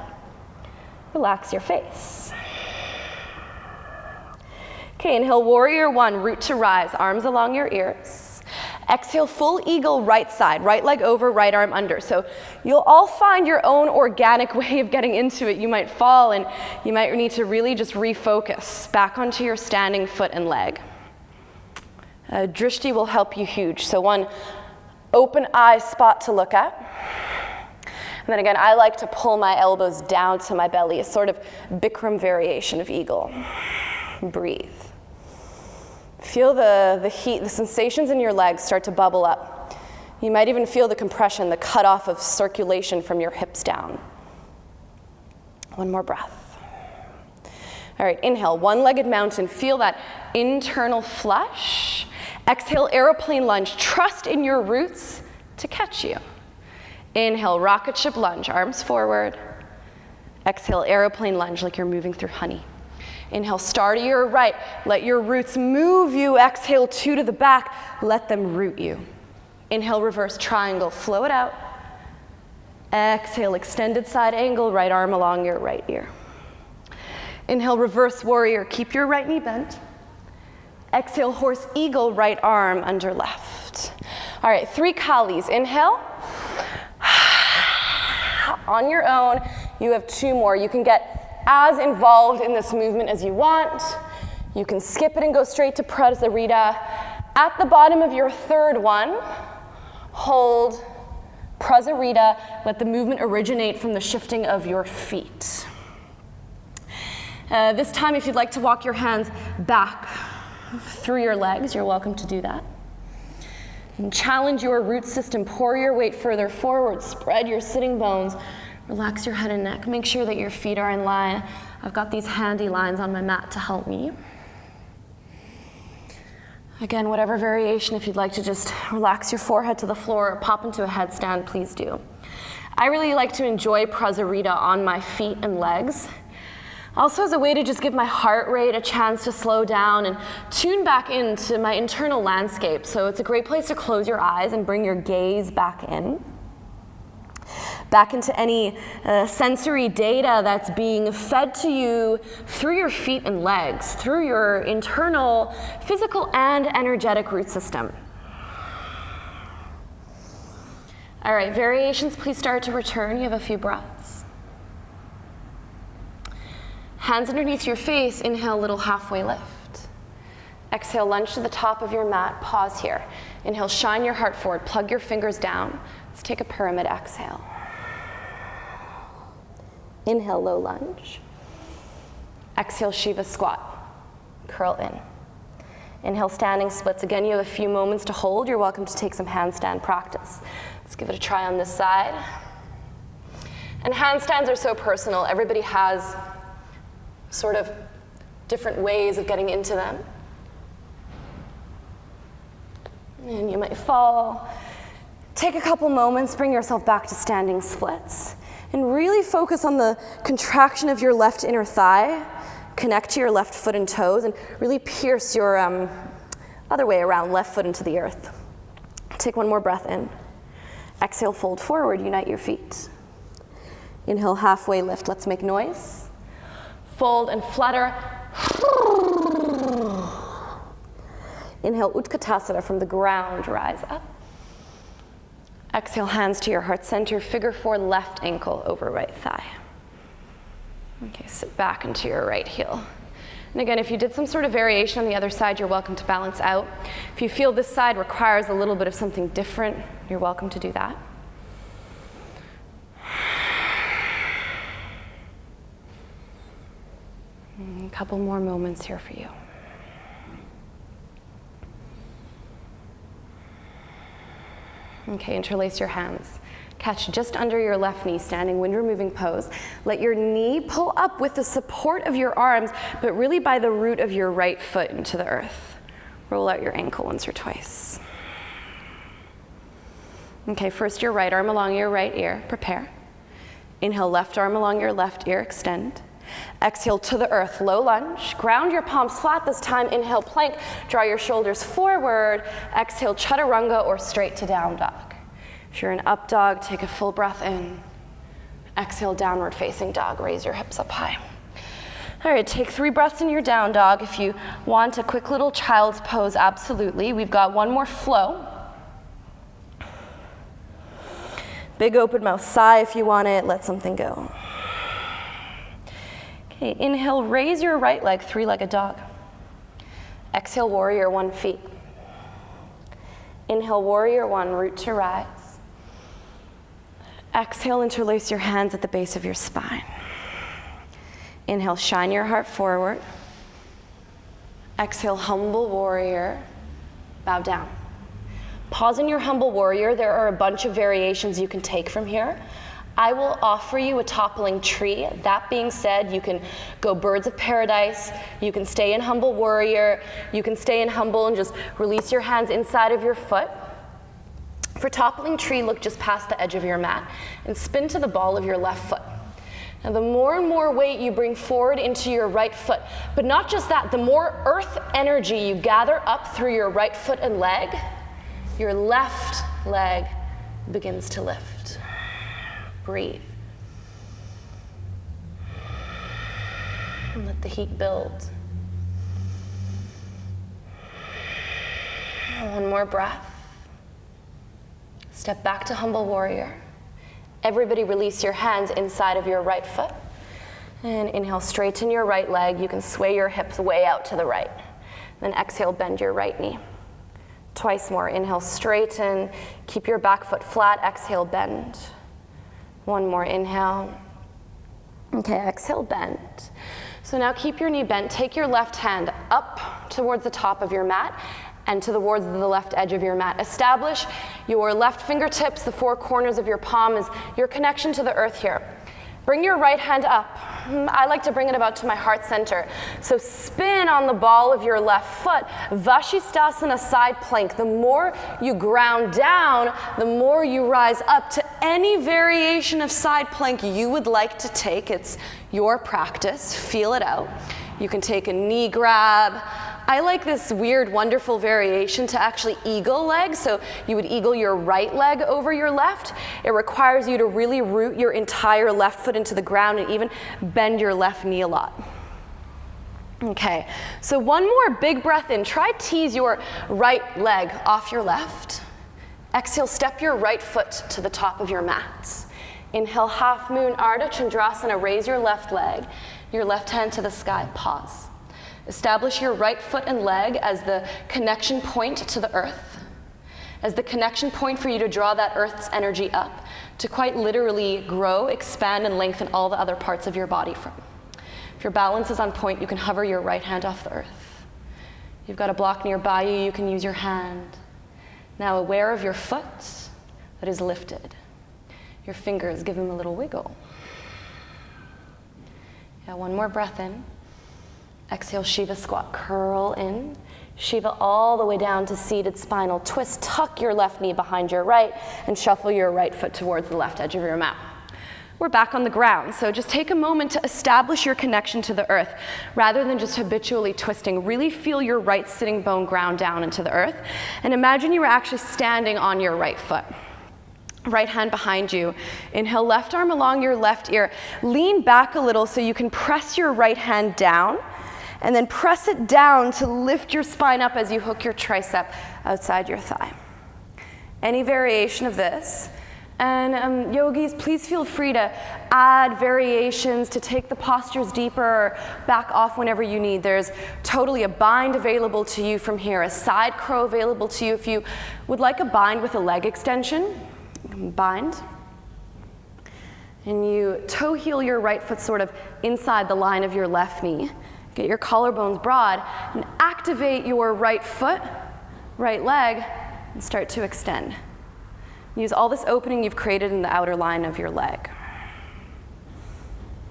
Relax your face. Okay, inhale, warrior 1, root to rise, arms along your ears. Exhale, full eagle, right side, right leg over, right arm under. So you'll all find your own organic way of getting into it. You might fall and you might need to really just refocus back onto your standing foot and leg. Drishti will help you huge. So one open eye spot to look at. And then again, I like to pull my elbows down to my belly, a sort of Bikram variation of eagle. Breathe. Feel the heat, the sensations in your legs start to bubble up. You might even feel the compression, the cutoff of circulation from your hips down. One more breath. All right, inhale, one-legged mountain. Feel that internal flush. Exhale, airplane lunge. Trust in your roots to catch you. Inhale, rocket ship lunge, arms forward. Exhale, airplane lunge like you're moving through honey. Inhale, star to your right. Let your roots move you. Exhale, 2 to the back. Let them root you. Inhale, reverse triangle. Flow it out. Exhale, extended side angle. Right arm along your right ear. Inhale, reverse warrior. Keep your right knee bent. Exhale, horse eagle. Right arm under left. All right, 3 Kalis. Inhale. On your own, you have 2 more. You can get as involved in this movement as you want. You can skip it and go straight to Prasarita. At the bottom of your 3rd one, hold Prasarita. Let the movement originate from the shifting of your feet. This time, if you'd like to walk your hands back through your legs, you're welcome to do that. And challenge your root system. Pour your weight further forward. Spread your sitting bones. Relax your head and neck. Make sure that your feet are in line. I've got these handy lines on my mat to help me. Again, whatever variation, if you'd like to just relax your forehead to the floor or pop into a headstand, please do. I really like to enjoy Prasarita on my feet and legs. Also as a way to just give my heart rate a chance to slow down and tune back into my internal landscape. So it's a great place to close your eyes and bring your gaze back in. Back into any sensory data that's being fed to you through your feet and legs, through your internal physical and energetic root system. All right, variations, please start to return. You have a few breaths. Hands underneath your face, inhale, little halfway lift. Exhale, lunge to the top of your mat, pause here. Inhale, shine your heart forward, plug your fingers down. Let's take a pyramid exhale. Inhale, low lunge. Exhale, Shiva squat. Curl in. Inhale, standing splits. Again, you have a few moments to hold. You're welcome to take some handstand practice. Let's give it a try on this side. And handstands are so personal. Everybody has sort of different ways of getting into them. And you might fall. Take a couple moments, bring yourself back to standing splits. And really focus on the contraction of your left inner thigh. Connect to your left foot and toes and really pierce your other way around, left foot into the earth. Take one more breath in. Exhale, fold forward, unite your feet. Inhale, halfway lift, let's make noise. Fold and flutter. Inhale, Utkatasana from the ground, rise up. Exhale, hands to your heart center, figure 4, left ankle over right thigh. Okay, sit back into your right heel. And again, if you did some sort of variation on the other side, you're welcome to balance out. If you feel this side requires a little bit of something different, you're welcome to do that. A couple more moments here for you. Okay, interlace your hands. Catch just under your left knee, standing wind removing pose. Let your knee pull up with the support of your arms, but really by the root of your right foot into the earth. Roll out your ankle once or twice. Okay, first your right arm along your right ear, prepare. Inhale, left arm along your left ear, extend. Exhale to the earth, low lunge. Ground your palms flat this time. Inhale, plank. Draw your shoulders forward. Exhale, chaturanga or straight to down dog. If you're in up dog, take a full breath in. Exhale, downward facing dog. Raise your hips up high. All right, take 3 breaths in your down dog. If you want a quick little child's pose, absolutely. We've got one more flow. Big open mouth sigh if you want it. Let something go. Okay, inhale, raise your right leg, 3-legged dog. Exhale, warrior 1 feet. Inhale, warrior 1, root to rise. Exhale, interlace your hands at the base of your spine. Inhale, shine your heart forward. Exhale, humble warrior, bow down. Pause in your humble warrior. There are a bunch of variations you can take from here. I will offer you a toppling tree. That being said, you can go birds of paradise, you can stay in humble warrior, you can stay in humble and just release your hands inside of your foot. For toppling tree, look just past the edge of your mat and spin to the ball of your left foot. Now the more and more weight you bring forward into your right foot, but not just that, the more earth energy you gather up through your right foot and leg, your left leg begins to lift. Breathe. And let the heat build. One more breath. Step back to humble warrior. Everybody release your hands inside of your right foot. And inhale, straighten your right leg. You can sway your hips way out to the right. Then exhale, bend your right knee. Twice more. Inhale, straighten. Keep your back foot flat. Exhale, bend. One more. Inhale. Okay, exhale, bend. So now keep your knee bent. Take your left hand up towards the top of your mat and towards the left edge of your mat. Establish your left fingertips, the four corners of your palm is your connection to the earth here. Bring your right hand up. I like to bring it about to my heart center. So spin on the ball of your left foot. Vashisthasana side plank. The more you ground down, the more you rise up to any variation of side plank you would like to take. It's your practice. Feel it out. You can take a knee grab. I like this weird, wonderful variation to actually eagle legs. So you would eagle your right leg over your left. It requires you to really root your entire left foot into the ground and even bend your left knee a lot. Okay, so one more big breath in. Try tease your right leg off your left. Exhale, step your right foot to the top of your mat. Inhale, half moon, Ardha Chandrasana. Raise your left leg, your left hand to the sky. Pause. Establish your right foot and leg as the connection point to the earth, as the connection point for you to draw that earth's energy up, to quite literally grow, expand, and lengthen all the other parts of your body from. If your balance is on point, you can hover your right hand off the earth. You've got a block nearby you can use your hand. Now aware of your foot that is lifted. Your fingers, give them a little wiggle. Yeah, one more breath in. Exhale, Shiva squat, curl in. Shiva all the way down to seated spinal twist. Tuck your left knee behind your right and shuffle your right foot towards the left edge of your mat. We're back on the ground, so just take a moment to establish your connection to the earth. Rather than just habitually twisting, really feel your right sitting bone ground down into the earth. And imagine you were actually standing on your right foot. Right hand behind you. Inhale, left arm along your left ear. Lean back a little so you can press your right hand down. And then press it down to lift your spine up as you hook your tricep outside your thigh. Any variation of this. And yogis, please feel free to add variations, to take the postures deeper or back off whenever you need. There's totally a bind available to you from here, a side crow available to you if you would like a bind with a leg extension. You can bind. And you toe heel your right foot sort of inside the line of your left knee. Get your collarbones broad and activate your right foot, right leg, and start to extend. Use all this opening you've created in the outer line of your leg.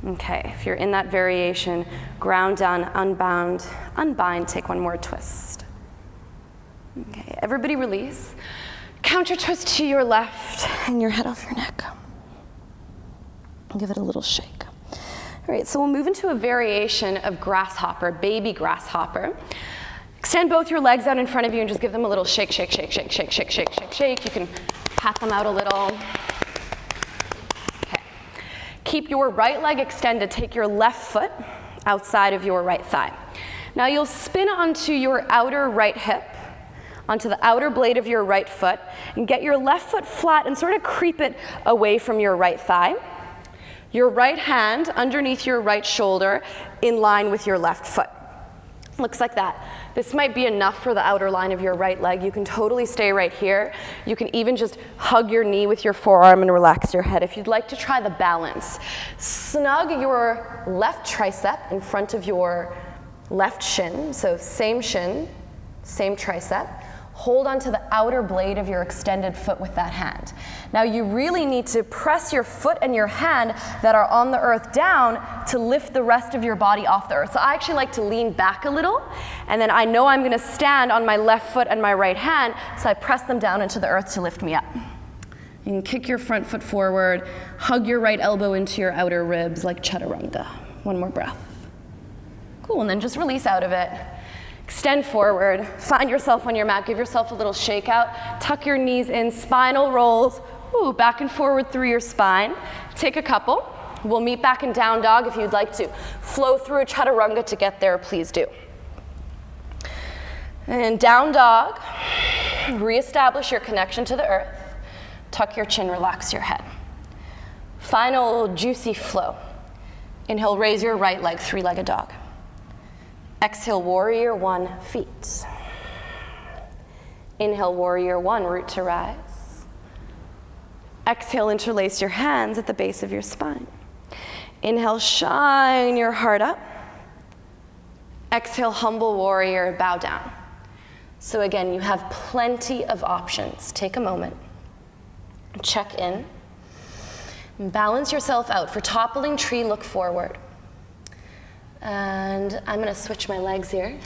Okay, if you're in that variation, ground down, unbind, take one more twist. Okay, everybody release. Counter twist to your left and your head off your neck. Give it a little shake. All right, so we'll move into a variation of grasshopper, baby grasshopper. Extend both your legs out in front of you and just give them a little shake, shake, shake, shake, shake, shake, shake, shake, shake. You can pat them out a little. Okay. Keep your right leg extended. Take your left foot outside of your right thigh. Now you'll spin onto your outer right hip, onto the outer blade of your right foot, and get your left foot flat and sort of creep it away from your right thigh. Your right hand underneath your right shoulder in line with your left foot. Looks like that. This might be enough for the outer line of your right leg. You can totally stay right here. You can even just hug your knee with your forearm and relax your head. If you'd like to try the balance, snug your left tricep in front of your left shin. So same shin, same tricep. Hold onto the outer blade of your extended foot with that hand. Now you really need to press your foot and your hand that are on the earth down to lift the rest of your body off the earth. So I actually like to lean back a little, and then I know I'm gonna stand on my left foot and my right hand, so I press them down into the earth to lift me up. You can kick your front foot forward, hug your right elbow into your outer ribs like chaturanga. One more breath. Cool, and then just release out of it. Extend forward, find yourself on your mat, give yourself a little shake out, tuck your knees in, spinal rolls, back and forward through your spine. Take a couple. We'll meet back in down dog. If you'd like to flow through a chaturanga to get there, please do. And down dog, reestablish your connection to the earth, tuck your chin, relax your head. Final juicy flow. Inhale, raise your right leg, three-legged dog. Exhale, warrior one, feet. Inhale, warrior one, root to rise. Exhale, interlace your hands at the base of your spine. Inhale, shine your heart up. Exhale, humble warrior, bow down. So again, you have plenty of options. Take a moment, check in, balance yourself out. For toppling tree, look forward. And I'm gonna switch my legs here.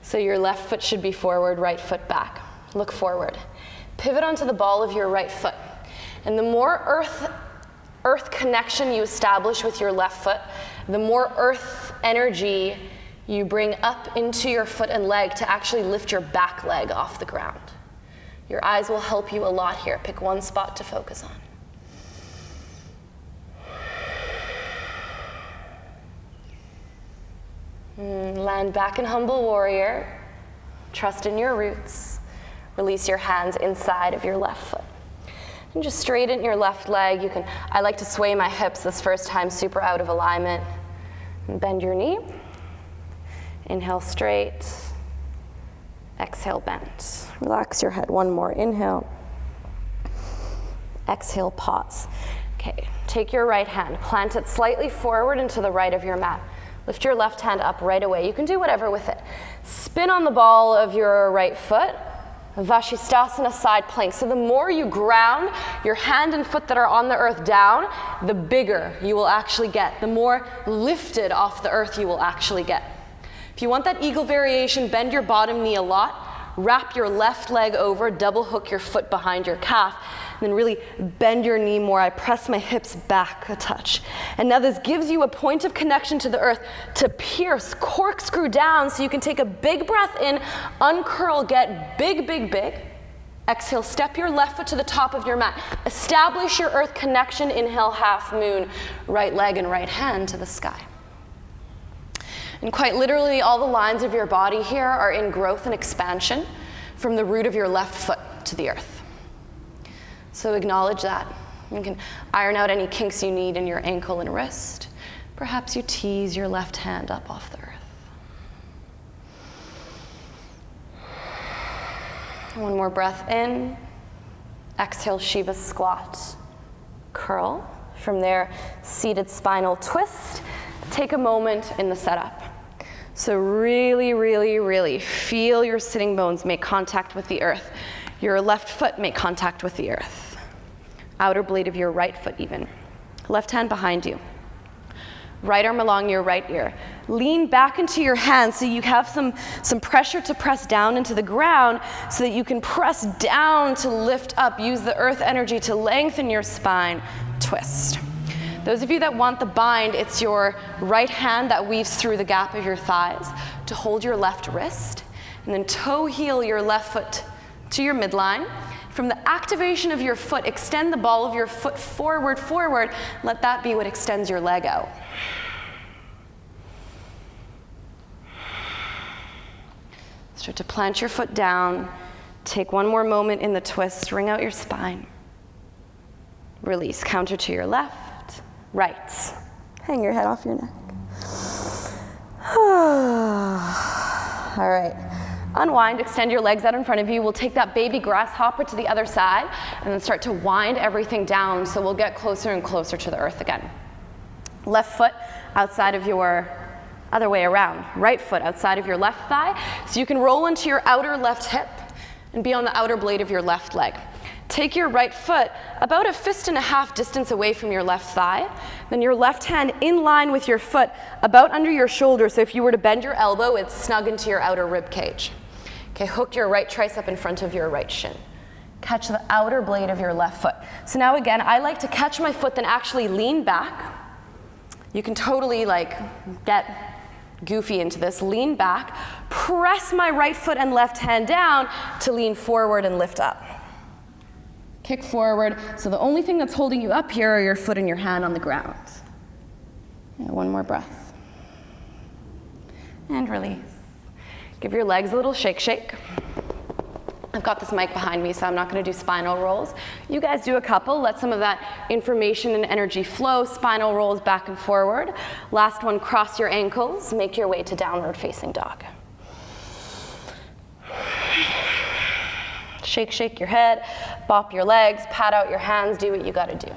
So your left foot should be forward, right foot back. Look forward. Pivot onto the ball of your right foot. And the more earth connection you establish with your left foot, the more earth energy you bring up into your foot and leg to actually lift your back leg off the ground. Your eyes will help you a lot here. Pick one spot to focus on. Land back in humble warrior. Trust in your roots. Release your hands inside of your left foot. And just straighten your left leg. I like to sway my hips this first time, super out of alignment. And bend your knee. Inhale straight. Exhale, bend. Relax your head. One more. Inhale. Exhale, pause. Okay, take your right hand, plant it slightly forward and to the right of your mat. Lift your left hand up right away. You can do whatever with it. Spin on the ball of your right foot. Vashisthasana, side plank. So the more you ground your hand and foot that are on the earth down, the bigger you will actually get. The more lifted off the earth you will actually get. If you want that eagle variation, bend your bottom knee a lot. Wrap your left leg over, double hook your foot behind your calf, and then really bend your knee more. I press my hips back a touch. And now this gives you a point of connection to the earth to pierce, corkscrew down so you can take a big breath in, uncurl, get big, big, big. Exhale, step your left foot to the top of your mat. Establish your earth connection. Inhale, half moon, right leg and right hand to the sky. And quite literally, all the lines of your body here are in growth and expansion from the root of your left foot to the earth. So acknowledge that. You can iron out any kinks you need in your ankle and wrist. Perhaps you tease your left hand up off the earth. One more breath in. Exhale, Shiva squat. Curl. From there, seated spinal twist. Take a moment in the setup. So really, really, really feel your sitting bones make contact with the earth. Your left foot make contact with the earth. Outer blade of your right foot even. Left hand behind you. Right arm along your right ear. Lean back into your hands so you have some pressure to press down into the ground so that you can press down to lift up. Use the earth energy to lengthen your spine. Twist. Those of you that want the bind, it's your right hand that weaves through the gap of your thighs to hold your left wrist, and then toe heel your left foot to your midline. From the activation of your foot, extend the ball of your foot forward, forward. Let that be what extends your leg out. Start to plant your foot down. Take one more moment in the twist. Wring out your spine. Release. Counter to your left. Right. Hang your head off your neck. All right. Unwind, extend your legs out in front of you. We'll take that baby grasshopper to the other side and then start to wind everything down so we'll get closer and closer to the earth again. Left foot outside of your, other way around. Right foot outside of your left thigh. So you can roll into your outer left hip and be on the outer blade of your left leg. Take your right foot about a fist and a half distance away from your left thigh. Then your left hand in line with your foot about under your shoulder. So if you were to bend your elbow, it's snug into your outer rib cage. Okay, hook your right tricep in front of your right shin. Catch the outer blade of your left foot. So now again, I like to catch my foot then actually lean back. You can totally get goofy into this. Lean back, press my right foot and left hand down to lean forward and lift up. Kick forward. So the only thing that's holding you up here are your foot and your hand on the ground. Yeah, one more breath. And release. Give your legs a little shake, shake. I've got this mic behind me, so I'm not going to do spinal rolls. You guys do a couple. Let some of that information and energy flow. Spinal rolls back and forward. Last one, cross your ankles. Make your way to downward facing dog. Shake, shake your head, bop your legs, pat out your hands, do what you got to do.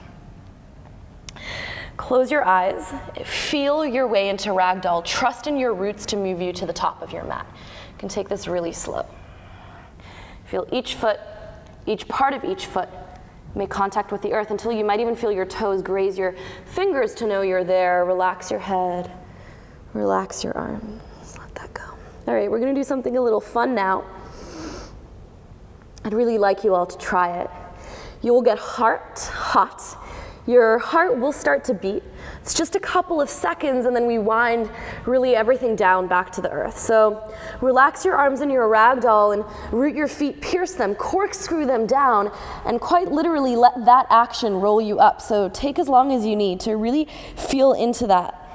Close your eyes, feel your way into ragdoll. Trust in your roots to move you to the top of your mat. You can take this really slow. Feel each foot, each part of each foot make contact with the earth until you might even feel your toes graze your fingers to know you're there. Relax your head, relax your arms, let that go. All right, we're gonna do something a little fun now. I'd really like you all to try it. You will get hot. Your heart will start to beat. It's just a couple of seconds, and then we wind really everything down back to the earth. So relax your arms in your ragdoll and root your feet, pierce them, corkscrew them down, and quite literally let that action roll you up. So take as long as you need to really feel into that.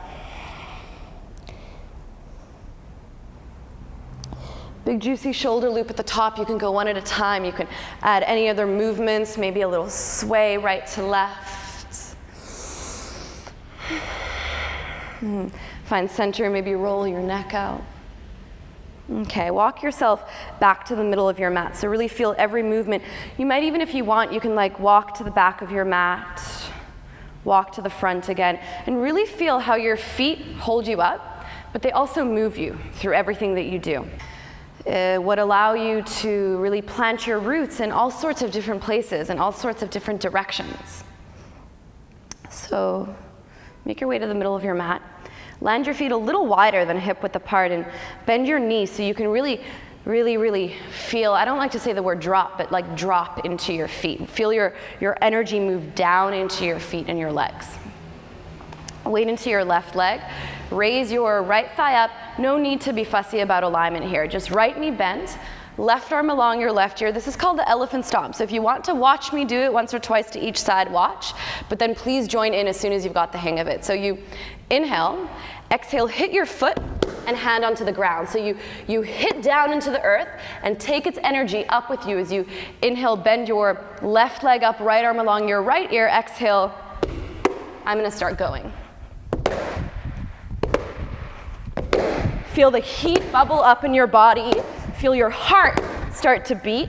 Big juicy shoulder loop at the top. You can go one at a time. You can add any other movements, maybe a little sway right to left. Find center, maybe roll your neck out. Okay, walk yourself back to the middle of your mat. So really feel every movement. You might even, if you want, you can like walk to the back of your mat, walk to the front again, and really feel how your feet hold you up, but they also move you through everything that you do. Would allow you to really plant your roots in all sorts of different places and all sorts of different directions. So make your way to the middle of your mat. Land your feet a little wider than hip width apart and bend your knees so you can really feel, I don't like to say the word drop, but like drop into your feet. Feel your energy move down into your feet and your legs. Weight into your left leg. Raise your right thigh up. No need to be fussy about alignment here. Just right knee bent, left arm along your left ear. This is called the elephant stomp. So if you want to watch me do it once or twice to each side, watch. But then please join in as soon as you've got the hang of it. So you inhale, exhale, hit your foot and hand onto the ground. So you hit down into the earth and take its energy up with you as you inhale, bend your left leg up, right arm along your right ear. Exhale, I'm gonna start going. Feel the heat bubble up in your body. Feel your heart start to beat.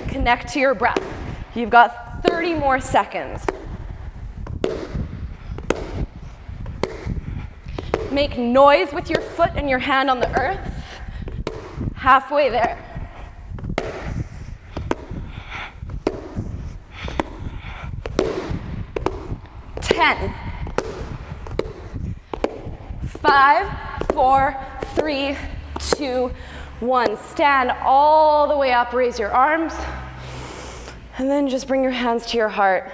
Connect to your breath. You've got 30 more seconds. Make noise with your foot and your hand on the earth. Halfway there. Ten. 5, 4, 3, 2, 1. Stand all the way up, raise your arms, and then just bring your hands to your heart.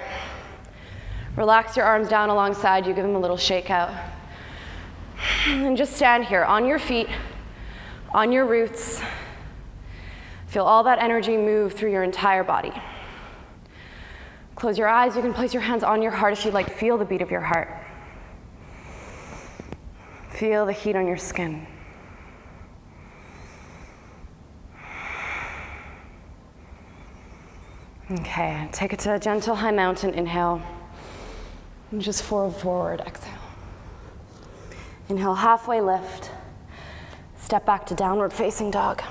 Relax your arms down alongside you, give them a little shake out. And just stand here on your feet, on your roots. Feel all that energy move through your entire body. Close your eyes, you can place your hands on your heart if you'd like. Feel the beat of your heart. Feel the heat on your skin. Okay, take it to a gentle high mountain, inhale. And just forward, exhale. Inhale, halfway lift. Step back to downward facing dog.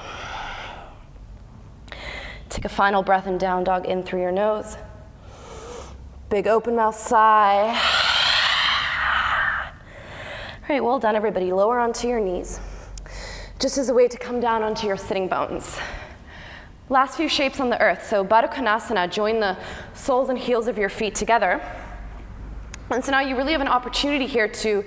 Take a final breath in down dog in through your nose. Big open mouth sigh. All right, well done everybody. Lower onto your knees. Just as a way to come down onto your sitting bones. Last few shapes on the earth. So Baddha Konasana, join the soles and heels of your feet together. And so now you really have an opportunity here to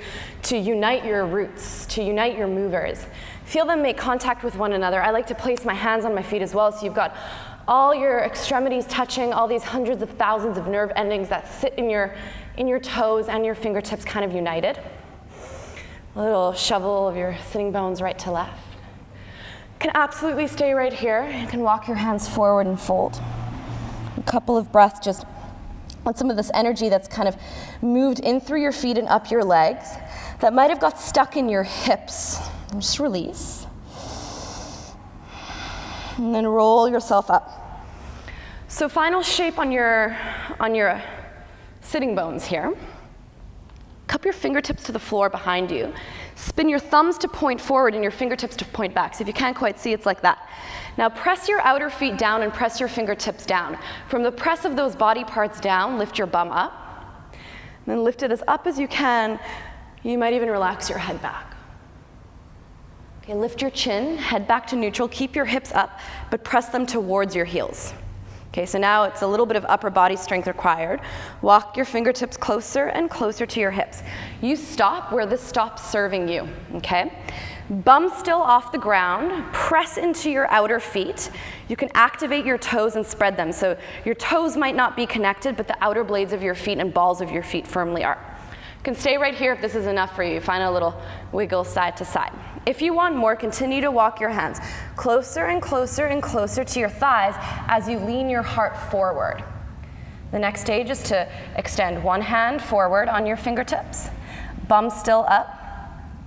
unite your roots, to unite your movers. Feel them make contact with one another. I like to place my hands on my feet as well, so you've got all your extremities touching, all these hundreds of thousands of nerve endings that sit in your toes and your fingertips kind of united. A little shovel of your sitting bones right to left. You can absolutely stay right here. You can walk your hands forward and fold. A couple of breaths, just let some of this energy that's kind of moved in through your feet and up your legs that might have got stuck in your hips. Just release. And then roll yourself up. So final shape on your sitting bones here. Cup your fingertips to the floor behind you. Spin your thumbs to point forward and your fingertips to point back. So if you can't quite see, it's like that. Now press your outer feet down and press your fingertips down. From the press of those body parts down, lift your bum up. And then lift it as up as you can. You might even relax your head back. Okay, lift your chin, head back to neutral. Keep your hips up, but press them towards your heels. Okay, so now it's a little bit of upper body strength required. Walk your fingertips closer and closer to your hips. You stop where this stops serving you, okay? Bum still off the ground, press into your outer feet. You can activate your toes and spread them. So your toes might not be connected, but the outer blades of your feet and balls of your feet firmly are. You can stay right here if this is enough for you. Find a little wiggle side to side. If you want more, continue to walk your hands closer and closer and closer to your thighs as you lean your heart forward. The next stage is to extend one hand forward on your fingertips, bum still up,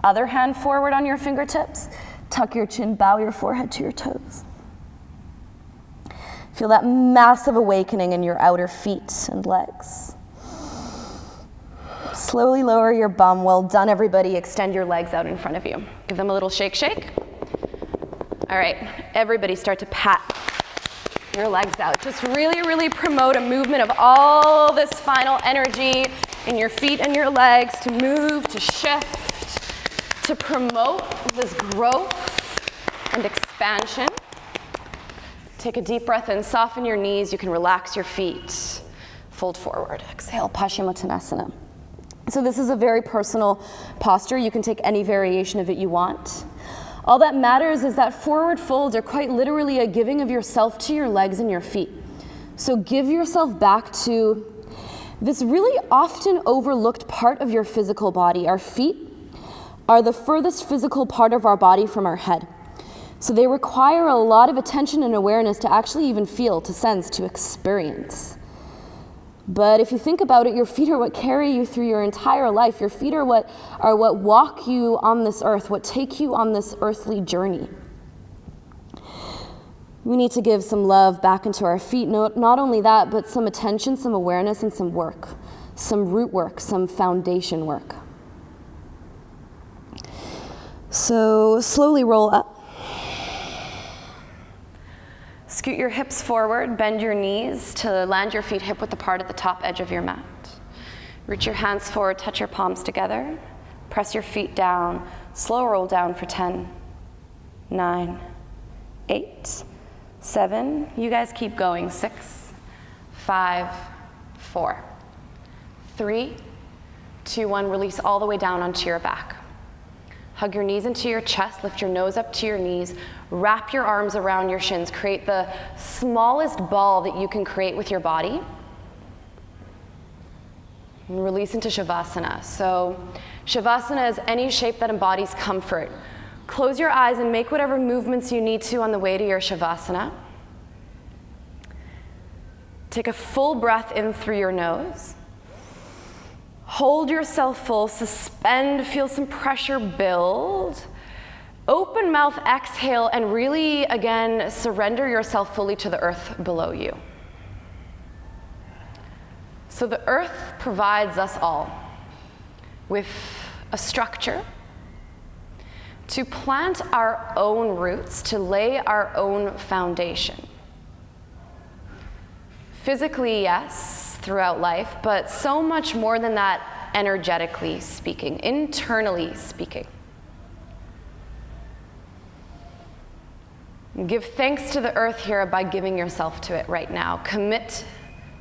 other hand forward on your fingertips, tuck your chin, bow your forehead to your toes. Feel that massive awakening in your outer feet and legs. Slowly lower your bum. Well done, everybody. Extend your legs out in front of you. Give them a little shake, shake. All right, everybody start to pat your legs out. Just really, really promote a movement of all this final energy in your feet and your legs to move, to shift, to promote this growth and expansion. Take a deep breath in, soften your knees. You can relax your feet. Fold forward. Exhale, Paschimottanasana. So this is a very personal posture. You can take any variation of it you want. All that matters is that forward folds are quite literally a giving of yourself to your legs and your feet. So give yourself back to this really often overlooked part of your physical body. Our feet are the furthest physical part of our body from our head. So they require a lot of attention and awareness to actually even feel, to sense, to experience. But if you think about it, your feet are what carry you through your entire life. Your feet are what walk you on this earth, what take you on this earthly journey. We need to give some love back into our feet. Not only that, but some attention, some awareness, and some work. Some root work, some foundation work. So slowly roll up. Scoot your hips forward, bend your knees to land your feet hip width apart at the top edge of your mat. Reach your hands forward, touch your palms together. Press your feet down, slow roll down for 10, 9, 8, 7. You guys keep going. 6, 5, 4, 3, 2, 1. Release all the way down onto your back. Hug your knees into your chest, lift your nose up to your knees, wrap your arms around your shins, create the smallest ball that you can create with your body. And release into Shavasana. So Shavasana is any shape that embodies comfort. Close your eyes and make whatever movements you need to on the way to your Shavasana. Take a full breath in through your nose. Hold yourself full, suspend, feel some pressure build. Open mouth, exhale, and really, again, surrender yourself fully to the earth below you. So the earth provides us all with a structure to plant our own roots, to lay our own foundation. Physically, yes, throughout life, but so much more than that energetically speaking, internally speaking. Give thanks to the earth here by giving yourself to it right now. Commit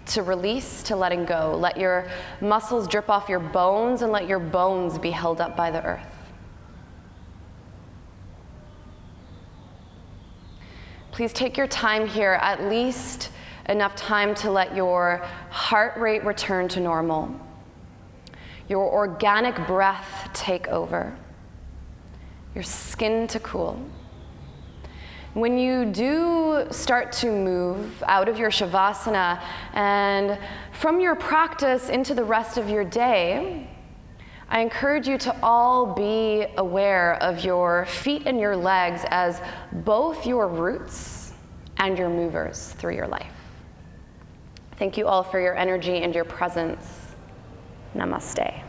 to release, to letting go. Let your muscles drip off your bones and let your bones be held up by the earth. Please take your time here, at least enough time to let your heart rate return to normal, your organic breath take over, your skin to cool. When you do start to move out of your Shavasana and from your practice into the rest of your day, I encourage you to all be aware of your feet and your legs as both your roots and your movers through your life. Thank you all for your energy and your presence. Namaste.